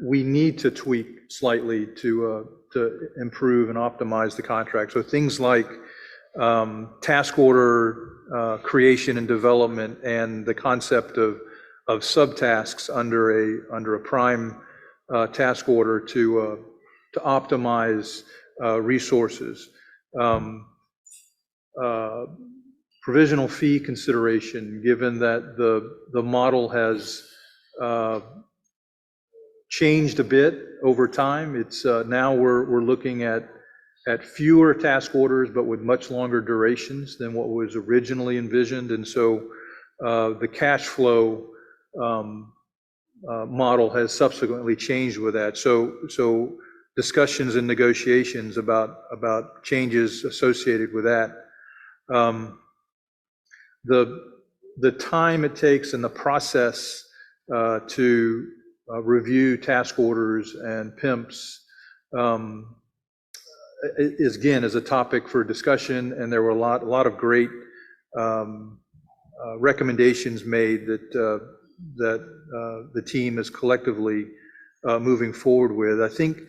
we need to tweak slightly to improve and optimize the contract. So things like task order creation and development, and the concept of subtasks under a prime task order to optimize resources. Provisional fee consideration, given that the model has changed a bit over time. It's now we're looking at fewer task orders, but with much longer durations than what was originally envisioned. And so the cash flow model has subsequently changed with that. So discussions and negotiations about changes associated with that. The time it takes and the process to review task orders and PIMPs is a topic for discussion, and there were a lot of great recommendations made that the team is collectively moving forward with. I think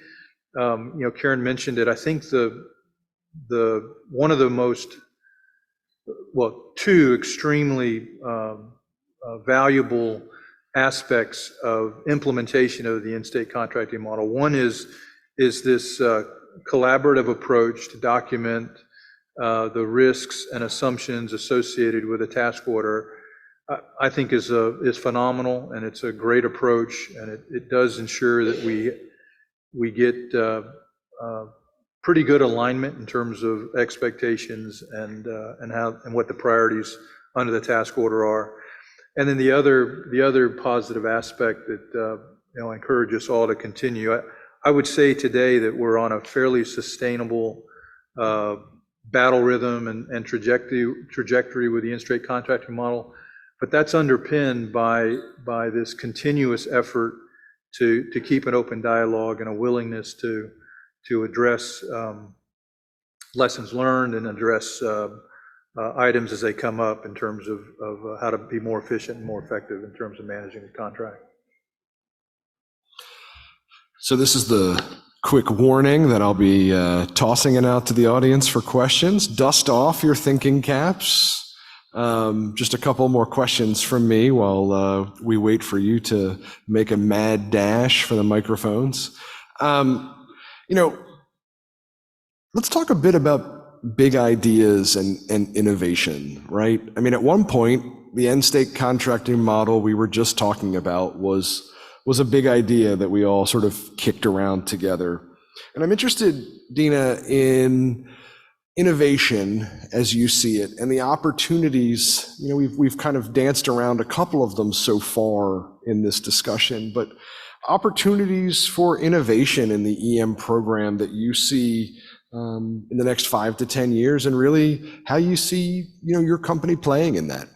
Karen mentioned it. I think the one of the most, well, two extremely valuable aspects of implementation of the in-state contracting model. One is this collaborative approach to document the risks and assumptions associated with a task order. I think is phenomenal, and it's a great approach, and it does ensure that we get pretty good alignment in terms of expectations and what the priorities under the task order are. And then the other positive aspect that I encourage us all to continue. I would say today that we're on a fairly sustainable battle rhythm and trajectory with the in-state contracting model, but that's underpinned by this continuous effort to keep an open dialogue and a willingness to address lessons learned and address items as they come up in terms of how to be more efficient and more effective in terms of managing the contract. So this is the quick warning that I'll be tossing it out to the audience for questions. Dust off your thinking caps. Just a couple more questions from me while we wait for you to make a mad dash for the microphones. Let's talk a bit about big ideas and innovation, right? I mean, at one point, the end-state contracting model we were just talking about was a big idea that we all sort of kicked around together. And I'm interested, Dina, in innovation as you see it and the opportunities. We've kind of danced around a couple of them so far in this discussion, but opportunities for innovation in the EM program that you see in the next 5 to 10 years, and really how you see your company playing in that.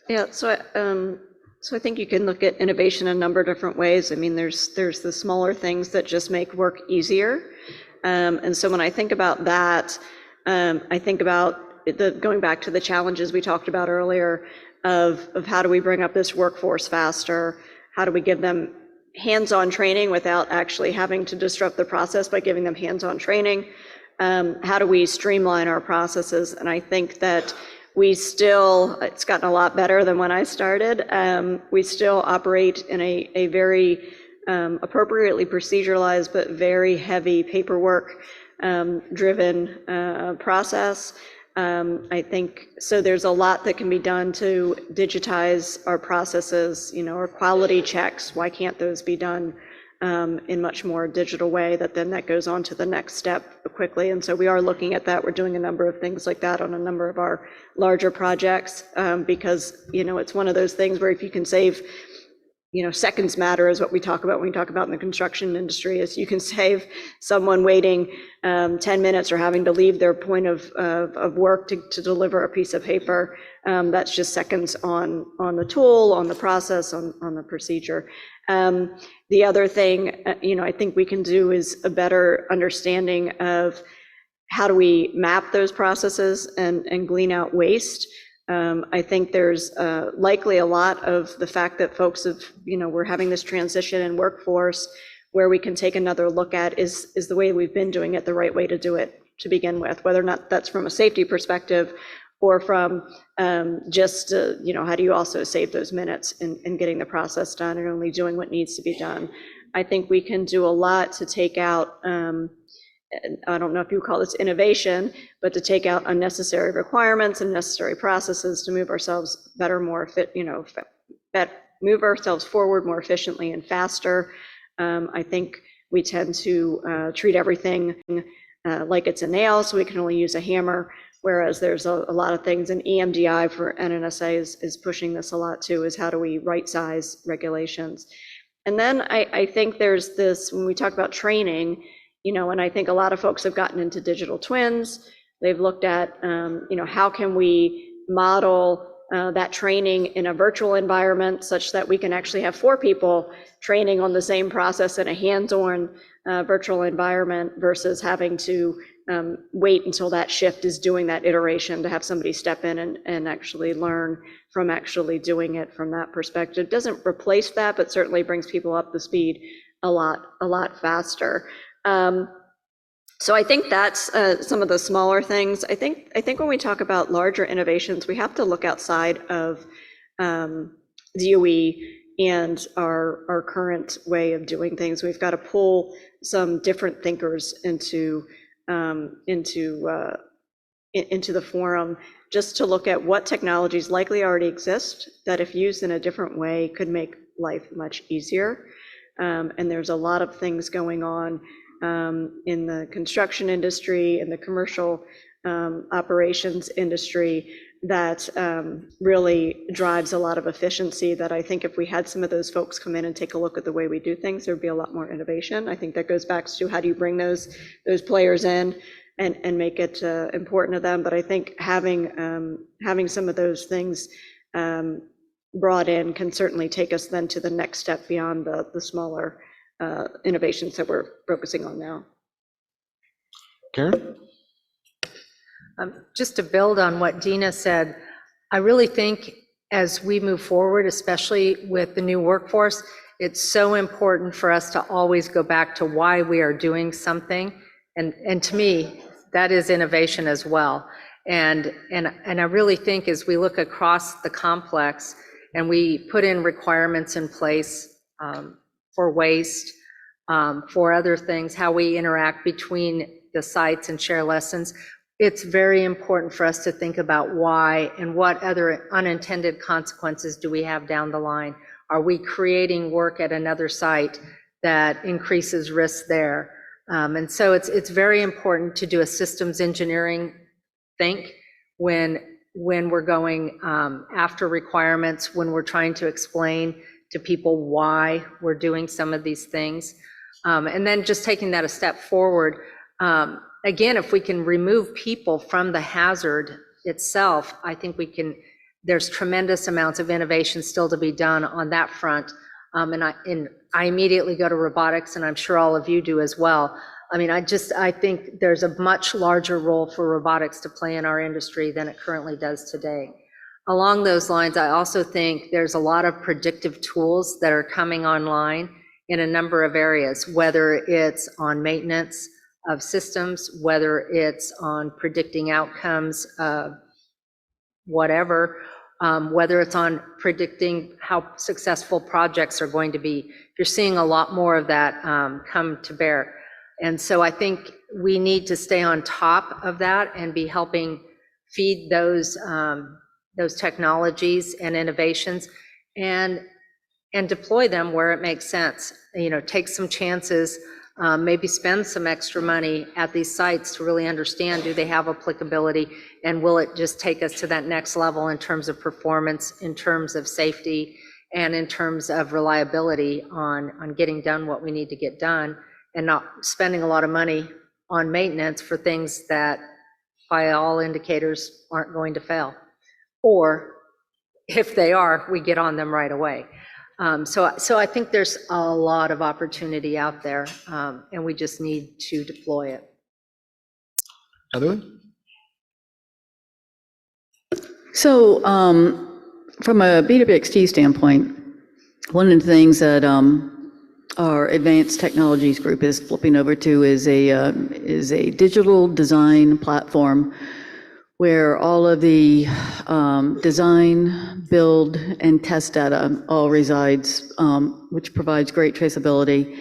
Yeah, so I think you can look at innovation a number of different ways. I mean, there's the smaller things that just make work easier. And so when I think about that, I think about going back to the challenges we talked about earlier of how do we bring up this workforce faster? How do we give them hands-on training without actually having to disrupt the process by giving them hands-on training? How do we streamline our processes? And I think that it's gotten a lot better than when I started. We still operate in a very appropriately proceduralized, but very heavy paperwork driven process. I think so there's a lot that can be done to digitize our processes, our quality checks. Why can't those be done in much more digital way that goes on to the next step quickly? And so we are looking at that. We're doing a number of things like that on a number of our larger projects because, it's one of those things where if you can save, seconds matter is what we talk about when we talk about in the construction industry, is you can save someone waiting 10 minutes or having to leave their point of work to deliver a piece of paper. That's just seconds on the tool, on the process, on the procedure. The other thing, I think we can do is a better understanding of how do we map those processes and glean out waste. I think there's likely a lot of the fact that folks we're having this transition in workforce where we can take another look at is the way we've been doing it the right way to do it to begin with, whether or not that's from a safety perspective or from just, how do you also save those minutes in getting the process done and only doing what needs to be done. I think we can do a lot to take out, I don't know if you call this innovation, but to take out unnecessary requirements and necessary processes to move ourselves better, more fit, move ourselves forward more efficiently and faster. I think we tend to treat everything like it's a nail, so we can only use a hammer, whereas there's a lot of things, and EMDI for NNSA is pushing this a lot too, is how do we right size regulations. And then I think there's this, when we talk about training, and I think a lot of folks have gotten into digital twins. They've looked at, how can we model that training in a virtual environment such that we can actually have 4 people training on the same process in a hands-on virtual environment versus having to wait until that shift is doing that iteration to have somebody step in and actually learn from actually doing it from that perspective. Doesn't replace that, but certainly brings people up to speed a lot faster. So I think that's some of the smaller things. I think when we talk about larger innovations, we have to look outside of DOE and our current way of doing things. We've got to pull some different thinkers into the forum, just to look at what technologies likely already exist that, if used in a different way, could make life much easier. And there's a lot of things going on in the construction industry, in the commercial operations industry, that really drives a lot of efficiency, that I think if we had some of those folks come in and take a look at the way we do things, there'd be a lot more innovation. I think that goes back to how do you bring those players in and make it important to them. But I think having some of those things brought in can certainly take us then to the next step beyond the smaller innovations that we're focusing on now. Karen? Just to build on what Dina said, I really think as we move forward, especially with the new workforce, it's so important for us to always go back to why we are doing something. And to me, that is innovation as well. And I really think as we look across the complex and we put in requirements in place for waste, for other things, how we interact between the sites and share lessons, it's very important for us to think about why and what other unintended consequences do we have down the line. Are we creating work at another site that increases risk there? And so it's very important to do a systems engineering think when we're going after requirements, when we're trying to explain to people why we're doing some of these things. And then just taking that a step forward, again, if we can remove people from the hazard itself, I think there's tremendous amounts of innovation still to be done on that front. And I immediately go to robotics, and I'm sure all of you do as well. I mean, I think there's a much larger role for robotics to play in our industry than it currently does today. Along those lines, I also think there's a lot of predictive tools that are coming online in a number of areas, whether it's on maintenance of systems, whether it's on predicting outcomes, whatever, whether it's on predicting how successful projects are going to be. You're seeing a lot more of that come to bear. And so I think we need to stay on top of that and be helping feed those technologies and innovations and deploy them where it makes sense. Take some chances, maybe spend some extra money at these sites to really understand, do they have applicability, and will it just take us to that next level in terms of performance, in terms of safety, and in terms of reliability on getting done what we need to get done, and not spending a lot of money on maintenance for things that by all indicators aren't going to fail. Or if they are, we get on them right away. So I think there's a lot of opportunity out there, and we just need to deploy it. Heather? So from a B2BXT standpoint, one of the things that our advanced technologies group is flipping over to is a digital design platform where all of the design, build, and test data all resides, which provides great traceability.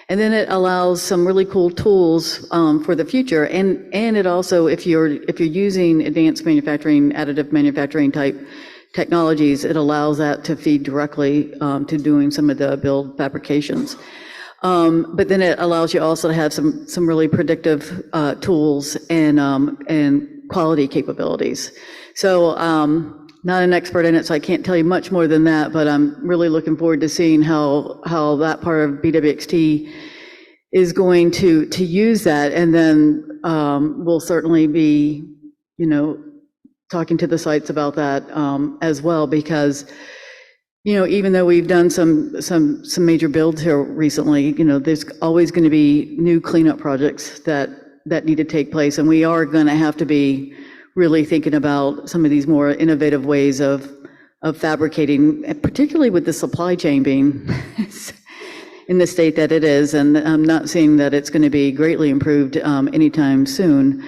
And then it allows some really cool tools for the future. And it also, if you're using advanced manufacturing, additive manufacturing type technologies, it allows that to feed directly to doing some of the build fabrications. But then it allows you also to have some really predictive tools and quality capabilities. So not an expert in it, so I can't tell you much more than that, but I'm really looking forward to seeing how that part of BWXT is going to use that. And then we'll certainly be, talking to the sites about that as well, because even though we've done some major builds here recently, there's always going to be new cleanup projects that need to take place, and we are going to have to be really thinking about some of these more innovative ways of fabricating, particularly with the supply chain being in the state that it is, and I'm not seeing that it's going to be greatly improved anytime soon.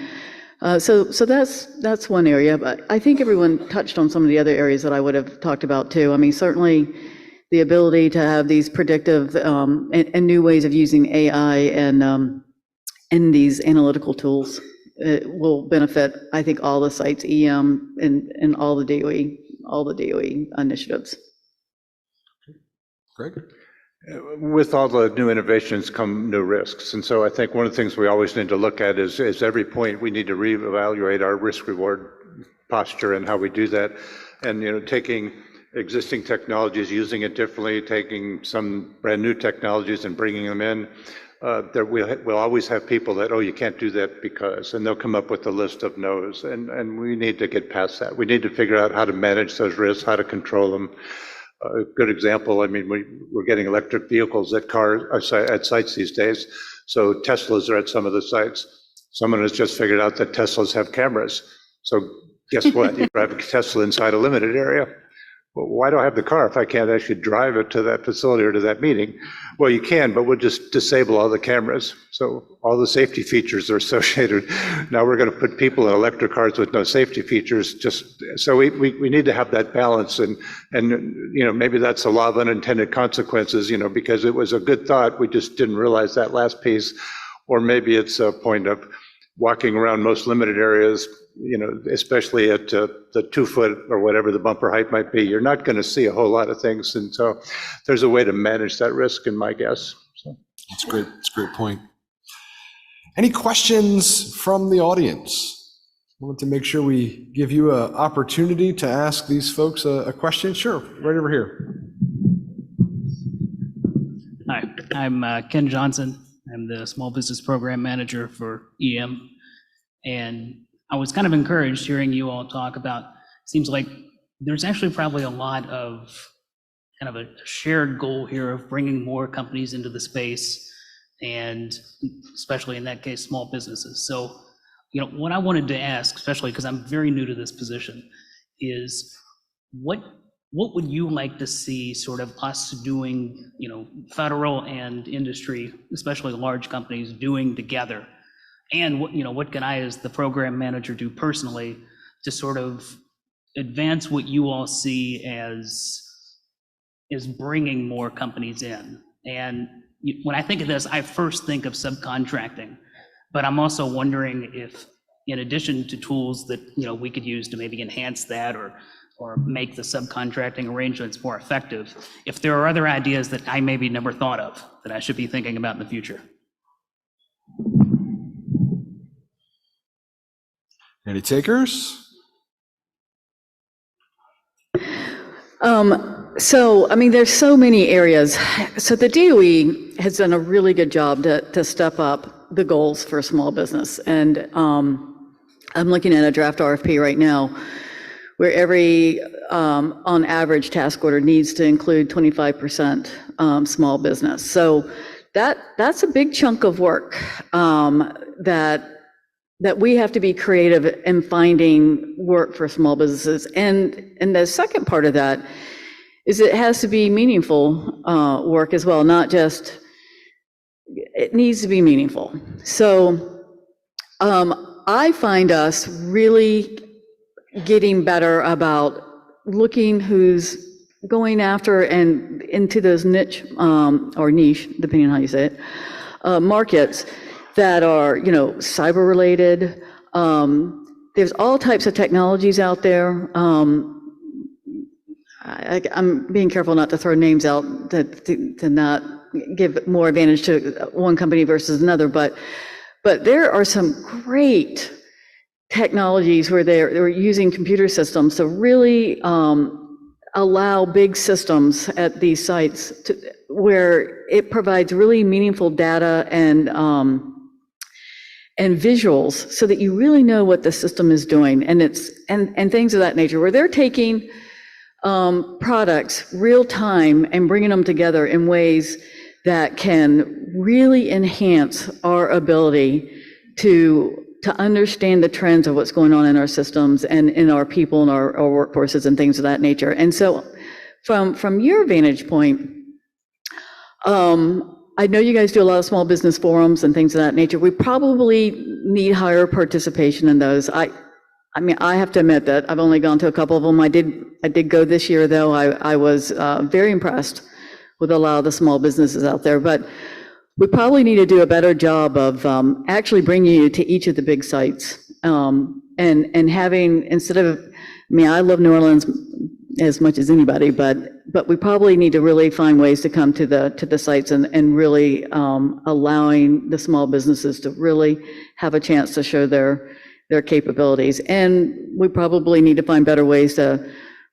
So that's one area, but I think everyone touched on some of the other areas that I would have talked about too. I mean, certainly the ability to have these predictive and new ways of using AI and these analytical tools will benefit, I think, all the sites, EM and all the DOE initiatives. Greg? With all the new innovations come new risks. And so I think one of the things we always need to look at is every point we need to reevaluate our risk-reward posture and how we do that. And, taking existing technologies, using it differently, taking some brand new technologies and bringing them in. We'll always have people that, oh, you can't do that because, and they'll come up with a list of no's. And we need to get past that. We need to figure out how to manage those risks, how to control them. A good example, I mean, we're getting electric vehicles at sites these days. So Teslas are at some of the sites. Someone has just figured out that Teslas have cameras. So guess what? You drive a Tesla inside a limited area. Well, why do I have the car if I can't actually drive it to that facility or to that meeting? Well, you can, but we'll just disable all the cameras. So all the safety features are associated. Now we're going to put people in electric cars with no safety features. So we need to have that balance, and maybe that's a law of unintended consequences. Because it was a good thought, we just didn't realize that last piece, or maybe it's a point of walking around most limited areas. Especially at the 2 foot or whatever the bumper height might be, you're not going to see a whole lot of things. And so there's a way to manage that risk, in my guess. So. That's great. That's a great point. Any questions from the audience? I want to make sure we give you an opportunity to ask these folks a question. Sure, right over here. Hi, I'm Ken Johnson. I'm the Small Business Program Manager for EM. And I was kind of encouraged hearing you all talk about, seems like there's actually probably a lot of kind of a shared goal here of bringing more companies into the space, and especially in that case, small businesses. So, what I wanted to ask, especially because I'm very new to this position, is what would you like to see sort of us doing, federal and industry, especially large companies, doing together? And what can I, as the program manager, do personally to sort of advance what you all see as bringing more companies in? And when I think of this, I first think of subcontracting, but I'm also wondering if, in addition to tools that we could use to maybe enhance that or make the subcontracting arrangements more effective, if there are other ideas that I maybe never thought of that I should be thinking about in the future. Any takers? So, I mean, there's so many areas. So the DOE has done a really good job to step up the goals for small business. And I'm looking at a draft RFP right now where every, on average, task order needs to include 25% small business. So that's a big chunk of work that we have to be creative in finding work for small businesses. And the second part of that is it has to be meaningful work as well, not just, it needs to be meaningful. So I find us really getting better about looking who's going after and into those niche or niche, depending on how you say it, markets that are, cyber related. There's all types of technologies out there. I'm being careful not to throw names out to not give more advantage to one company versus another, but there are some great technologies where they're using computer systems to really allow big systems at these sites where it provides really meaningful data and visuals so that you really know what the system is doing, and things of that nature, where they're taking products real time and bringing them together in ways that can really enhance our ability to understand the trends of what's going on in our systems and in our people and our workforces and things of that nature. And so from your vantage point, I know you guys do a lot of small business forums and things of that nature. We probably need higher participation in those. I mean, I have to admit that I've only gone to a couple of them. I did go this year, though. I was very impressed with a lot of the small businesses out there. But we probably need to do a better job of actually bringing you to each of the big sites and having, instead of, I mean, I love New Orleans as much as anybody, but we probably need to really find ways to come to the sites and really allowing the small businesses to really have a chance to show their capabilities. And we probably need to find better ways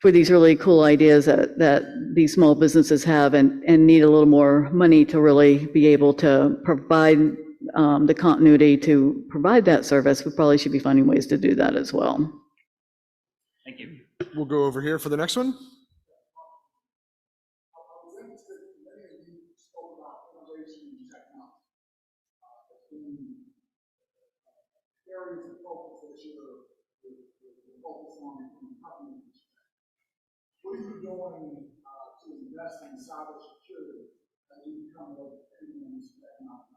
for these really cool ideas that these small businesses have and need a little more money to really be able to provide the continuity to provide that service. We probably should be finding ways to do that as well. Thank you. We'll go over here for the next one. What are you doing to invest in cybersecurity as you become more premium technology?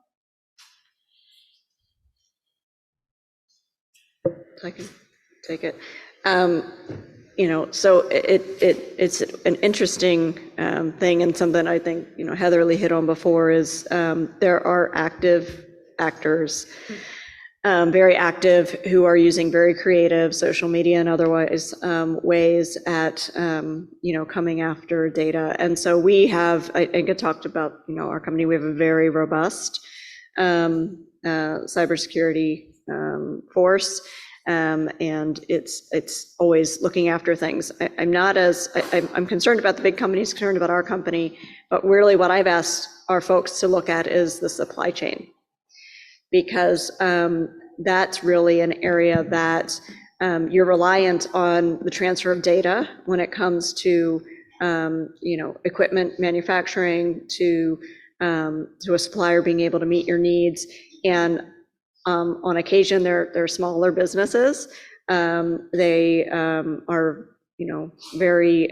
I can take it. So it's an interesting thing, and something I think, Heather Lee hit on before is there are active actors, very active, who are using very creative social media and otherwise ways at, coming after data. And so we have, I think I talked about, our company, we have a very robust cybersecurity force. And it's always looking after things. I'm concerned about the big companies, concerned about our company, but really what I've asked our folks to look at is the supply chain, because that's really an area that you're reliant on the transfer of data when it comes to equipment manufacturing, to a supplier being able to meet your needs. And on occasion, they're smaller businesses. They are, very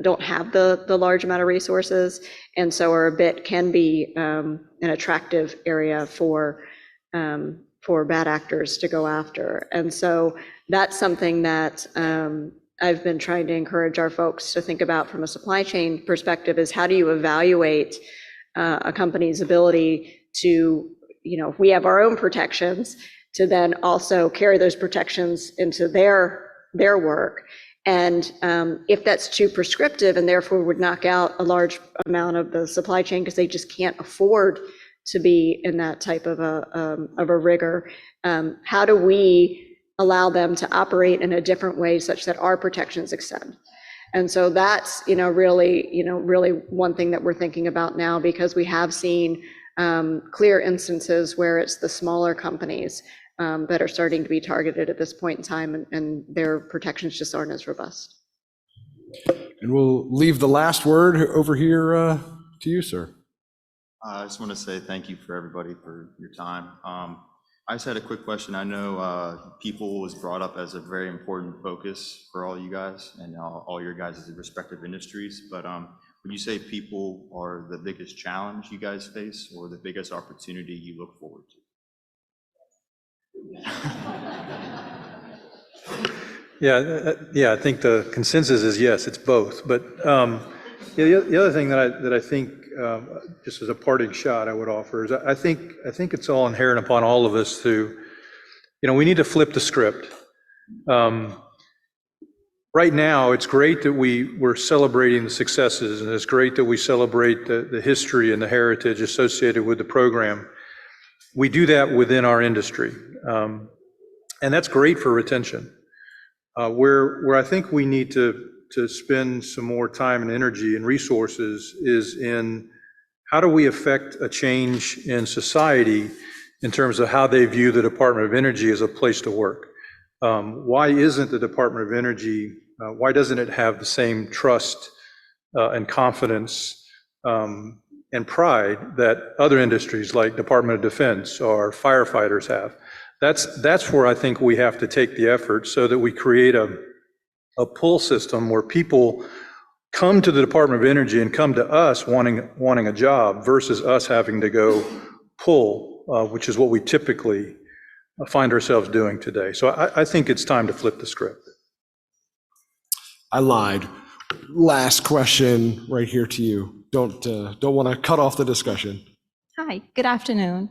don't have the large amount of resources, and so can be an attractive area for bad actors to go after. And so that's something that I've been trying to encourage our folks to think about from a supply chain perspective: is how do you evaluate a company's ability to, if we have our own protections, to then also carry those protections into their work. And if that's too prescriptive and therefore would knock out a large amount of the supply chain because they just can't afford to be in that type of a rigor, how do we allow them to operate in a different way such that our protections extend? And so that's, really one thing that we're thinking about now, because we have seen clear instances where it's the smaller companies that are starting to be targeted at this point in time, and their protections just aren't as robust. And we'll leave the last word over here to you, sir. I just want to say thank you for everybody for your time. I just had a quick question. I know people was brought up as a very important focus for all you guys and all your guys' respective industries, but would you say people are the biggest challenge you guys face, or the biggest opportunity you look forward to? Yeah, I think the consensus is yes, it's both. But the other thing that I think, just as a parting shot, I would offer is I think it's all inherent upon all of us to, we need to flip the script. right now, it's great that we're celebrating the successes, and it's great that we celebrate the history and the heritage associated with the program. We do that within our industry, and that's great for retention. Where I think we need to spend some more time and energy and resources is in how do we affect a change in society in terms of how they view the Department of Energy as a place to work. Why isn't the Department of Energy, why doesn't it have the same trust and confidence and pride that other industries like Department of Defense or firefighters have? That's where I think we have to take the effort so that we create a pull system where people come to the Department of Energy and come to us wanting a job versus us having to go pull, which is what we typically find ourselves doing today. So I think it's time to flip the script. I lied. Last question right here to you. Don't want to cut off the discussion. Hi, good afternoon.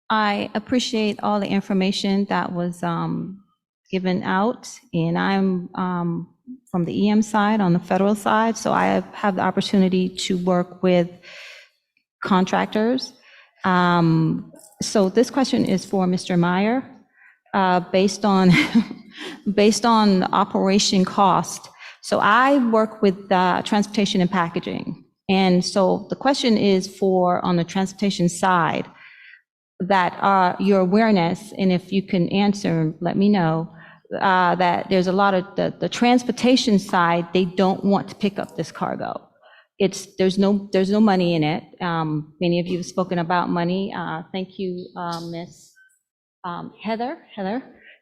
I appreciate all the information that was given out, and I'm from the EM side, on the federal side, so I have the opportunity to work with contractors. So this question is for Mr. Meyer. Based on based on operation cost. So I work with transportation and packaging, and so the question is for on the transportation side, that your awareness, and if you can answer, let me know, that there's a lot of the transportation side, they don't want to pick up this cargo. There's no money in it. Many of you have spoken about money. Thank you, Miss Heather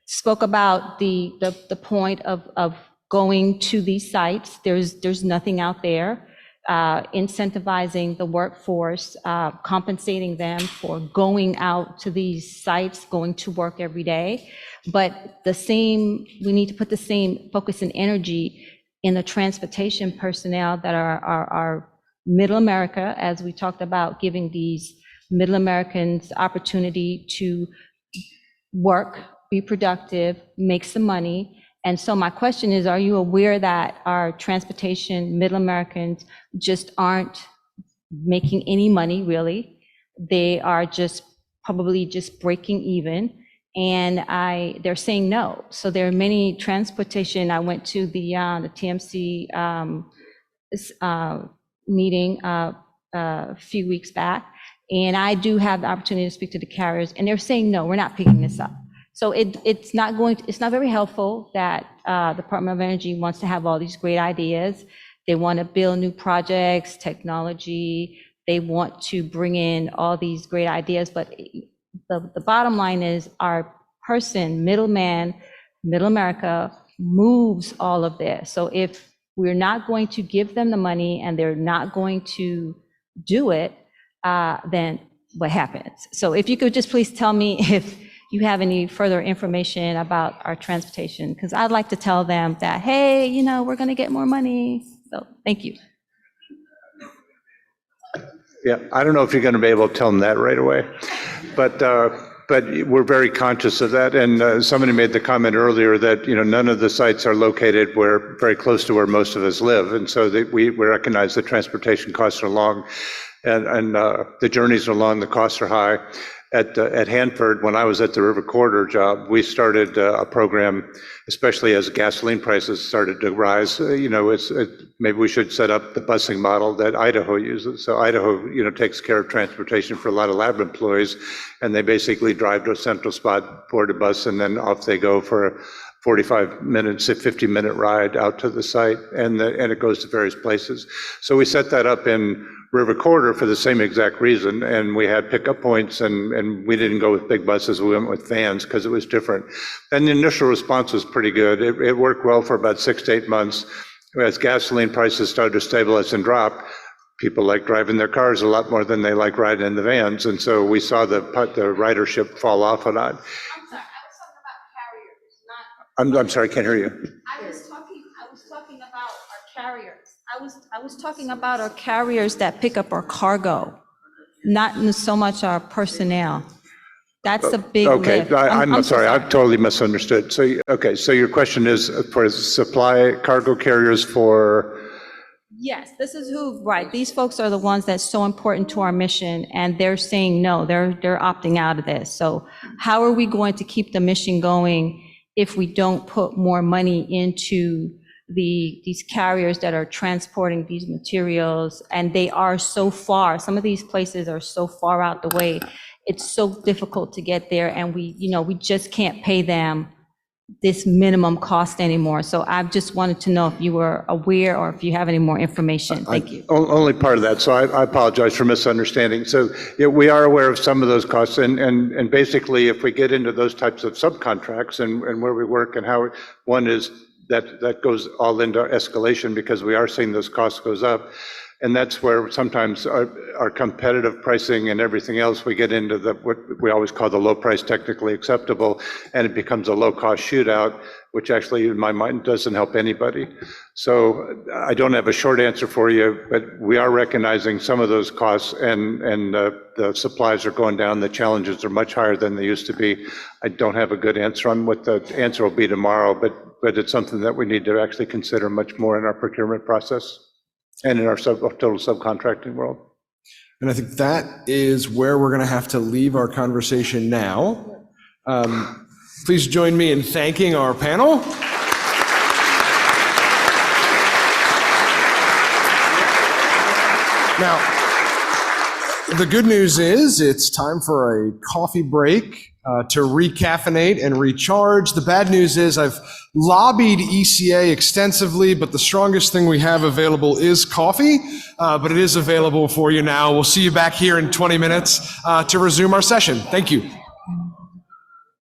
spoke about the point of going to these sites. There's nothing out there. Incentivizing the workforce, compensating them for going out to these sites, going to work every day. But we need to put the same focus and energy in the transportation personnel that are Middle America, as we talked about, giving these Middle Americans opportunity to work, be productive, make some money. And so my question is, are you aware that our transportation Middle Americans just aren't making any money, really? They are probably just breaking even, and they're saying no. So there are many transportation. I went to the TMC meeting a few weeks back, and I do have the opportunity to speak to the carriers, and they're saying, no, we're not picking this up. So it's not very helpful that Department of Energy wants to have all these great ideas. They want to build new projects, technology. They want to bring in all these great ideas, but the bottom line is our person, middleman, Middle America, moves all of this. So if we're not going to give them the money and they're not going to do it, then what happens? So if you could just please tell me if you have any further information about our transportation, because I'd like to tell them that, hey, we're going to get more money. So thank you. Yeah, I don't know if you're going to be able to tell them that right away, but we're very conscious of that. And somebody made the comment earlier that none of the sites are located very close to where most of us live, and so we recognize the transportation costs are long, and the journeys are long, the costs are high. At Hanford, when I was at the River Corridor job, we started a program, especially as gasoline prices started to rise. Maybe we should set up the busing model that Idaho uses. So Idaho, takes care of transportation for a lot of lab employees, and they basically drive to a central spot, board a bus, and then off they go for a 45 minutes, a 50-minute ride out to the site, and it goes to various places. So we set that up in River Corridor for the same exact reason, and we had pickup points, and we didn't go with big buses, we went with vans because it was different. And the initial response was pretty good. It worked well for about 6 to 8 months. As gasoline prices started to stabilize and drop, people like driving their cars a lot more than they like riding in the vans, and so we saw the ridership fall off a lot. I'm sorry, I can't hear you. I was talking about our carriers. I was talking about our carriers that pick up our cargo, not so much our personnel. That's a big Okay, lift. I'm so sorry, I've totally misunderstood. So, okay, so your question is for supply cargo carriers for, Yes, this is who, right, these folks are the ones that's so important to our mission, and they're saying no, they're opting out of this. So how are we going to keep the mission going if we don't put more money into these carriers that are transporting these materials? And they are so far, some of these places are so far out the way, it's so difficult to get there, and we just can't pay them this minimum cost anymore. So I just wanted to know if you were aware or if you have any more information. Thank you. only part of that, so I apologize for misunderstanding. So yeah, we are aware of some of those costs, and basically, if we get into those types of subcontracts and where we work and how, one is that goes all into escalation because we are seeing those costs goes up. And that's where sometimes our competitive pricing and everything else, we get into what we always call the low price technically acceptable, and it becomes a low cost shootout, which actually in my mind doesn't help anybody. So I don't have a short answer for you, but we are recognizing some of those costs, and the supplies are going down. The challenges are much higher than they used to be. I don't have a good answer on what the answer will be tomorrow, but it's something that we need to actually consider much more in our procurement process and in our total subcontracting world. And I think that is where we're going to have to leave our conversation now. Please join me in thanking our panel. Now, the good news is it's time for a coffee break to recaffeinate and recharge. The bad news is I've lobbied ECA extensively, but the strongest thing we have available is coffee, but it is available for you now. We'll see you back here in 20 minutes to resume our session. Thank you.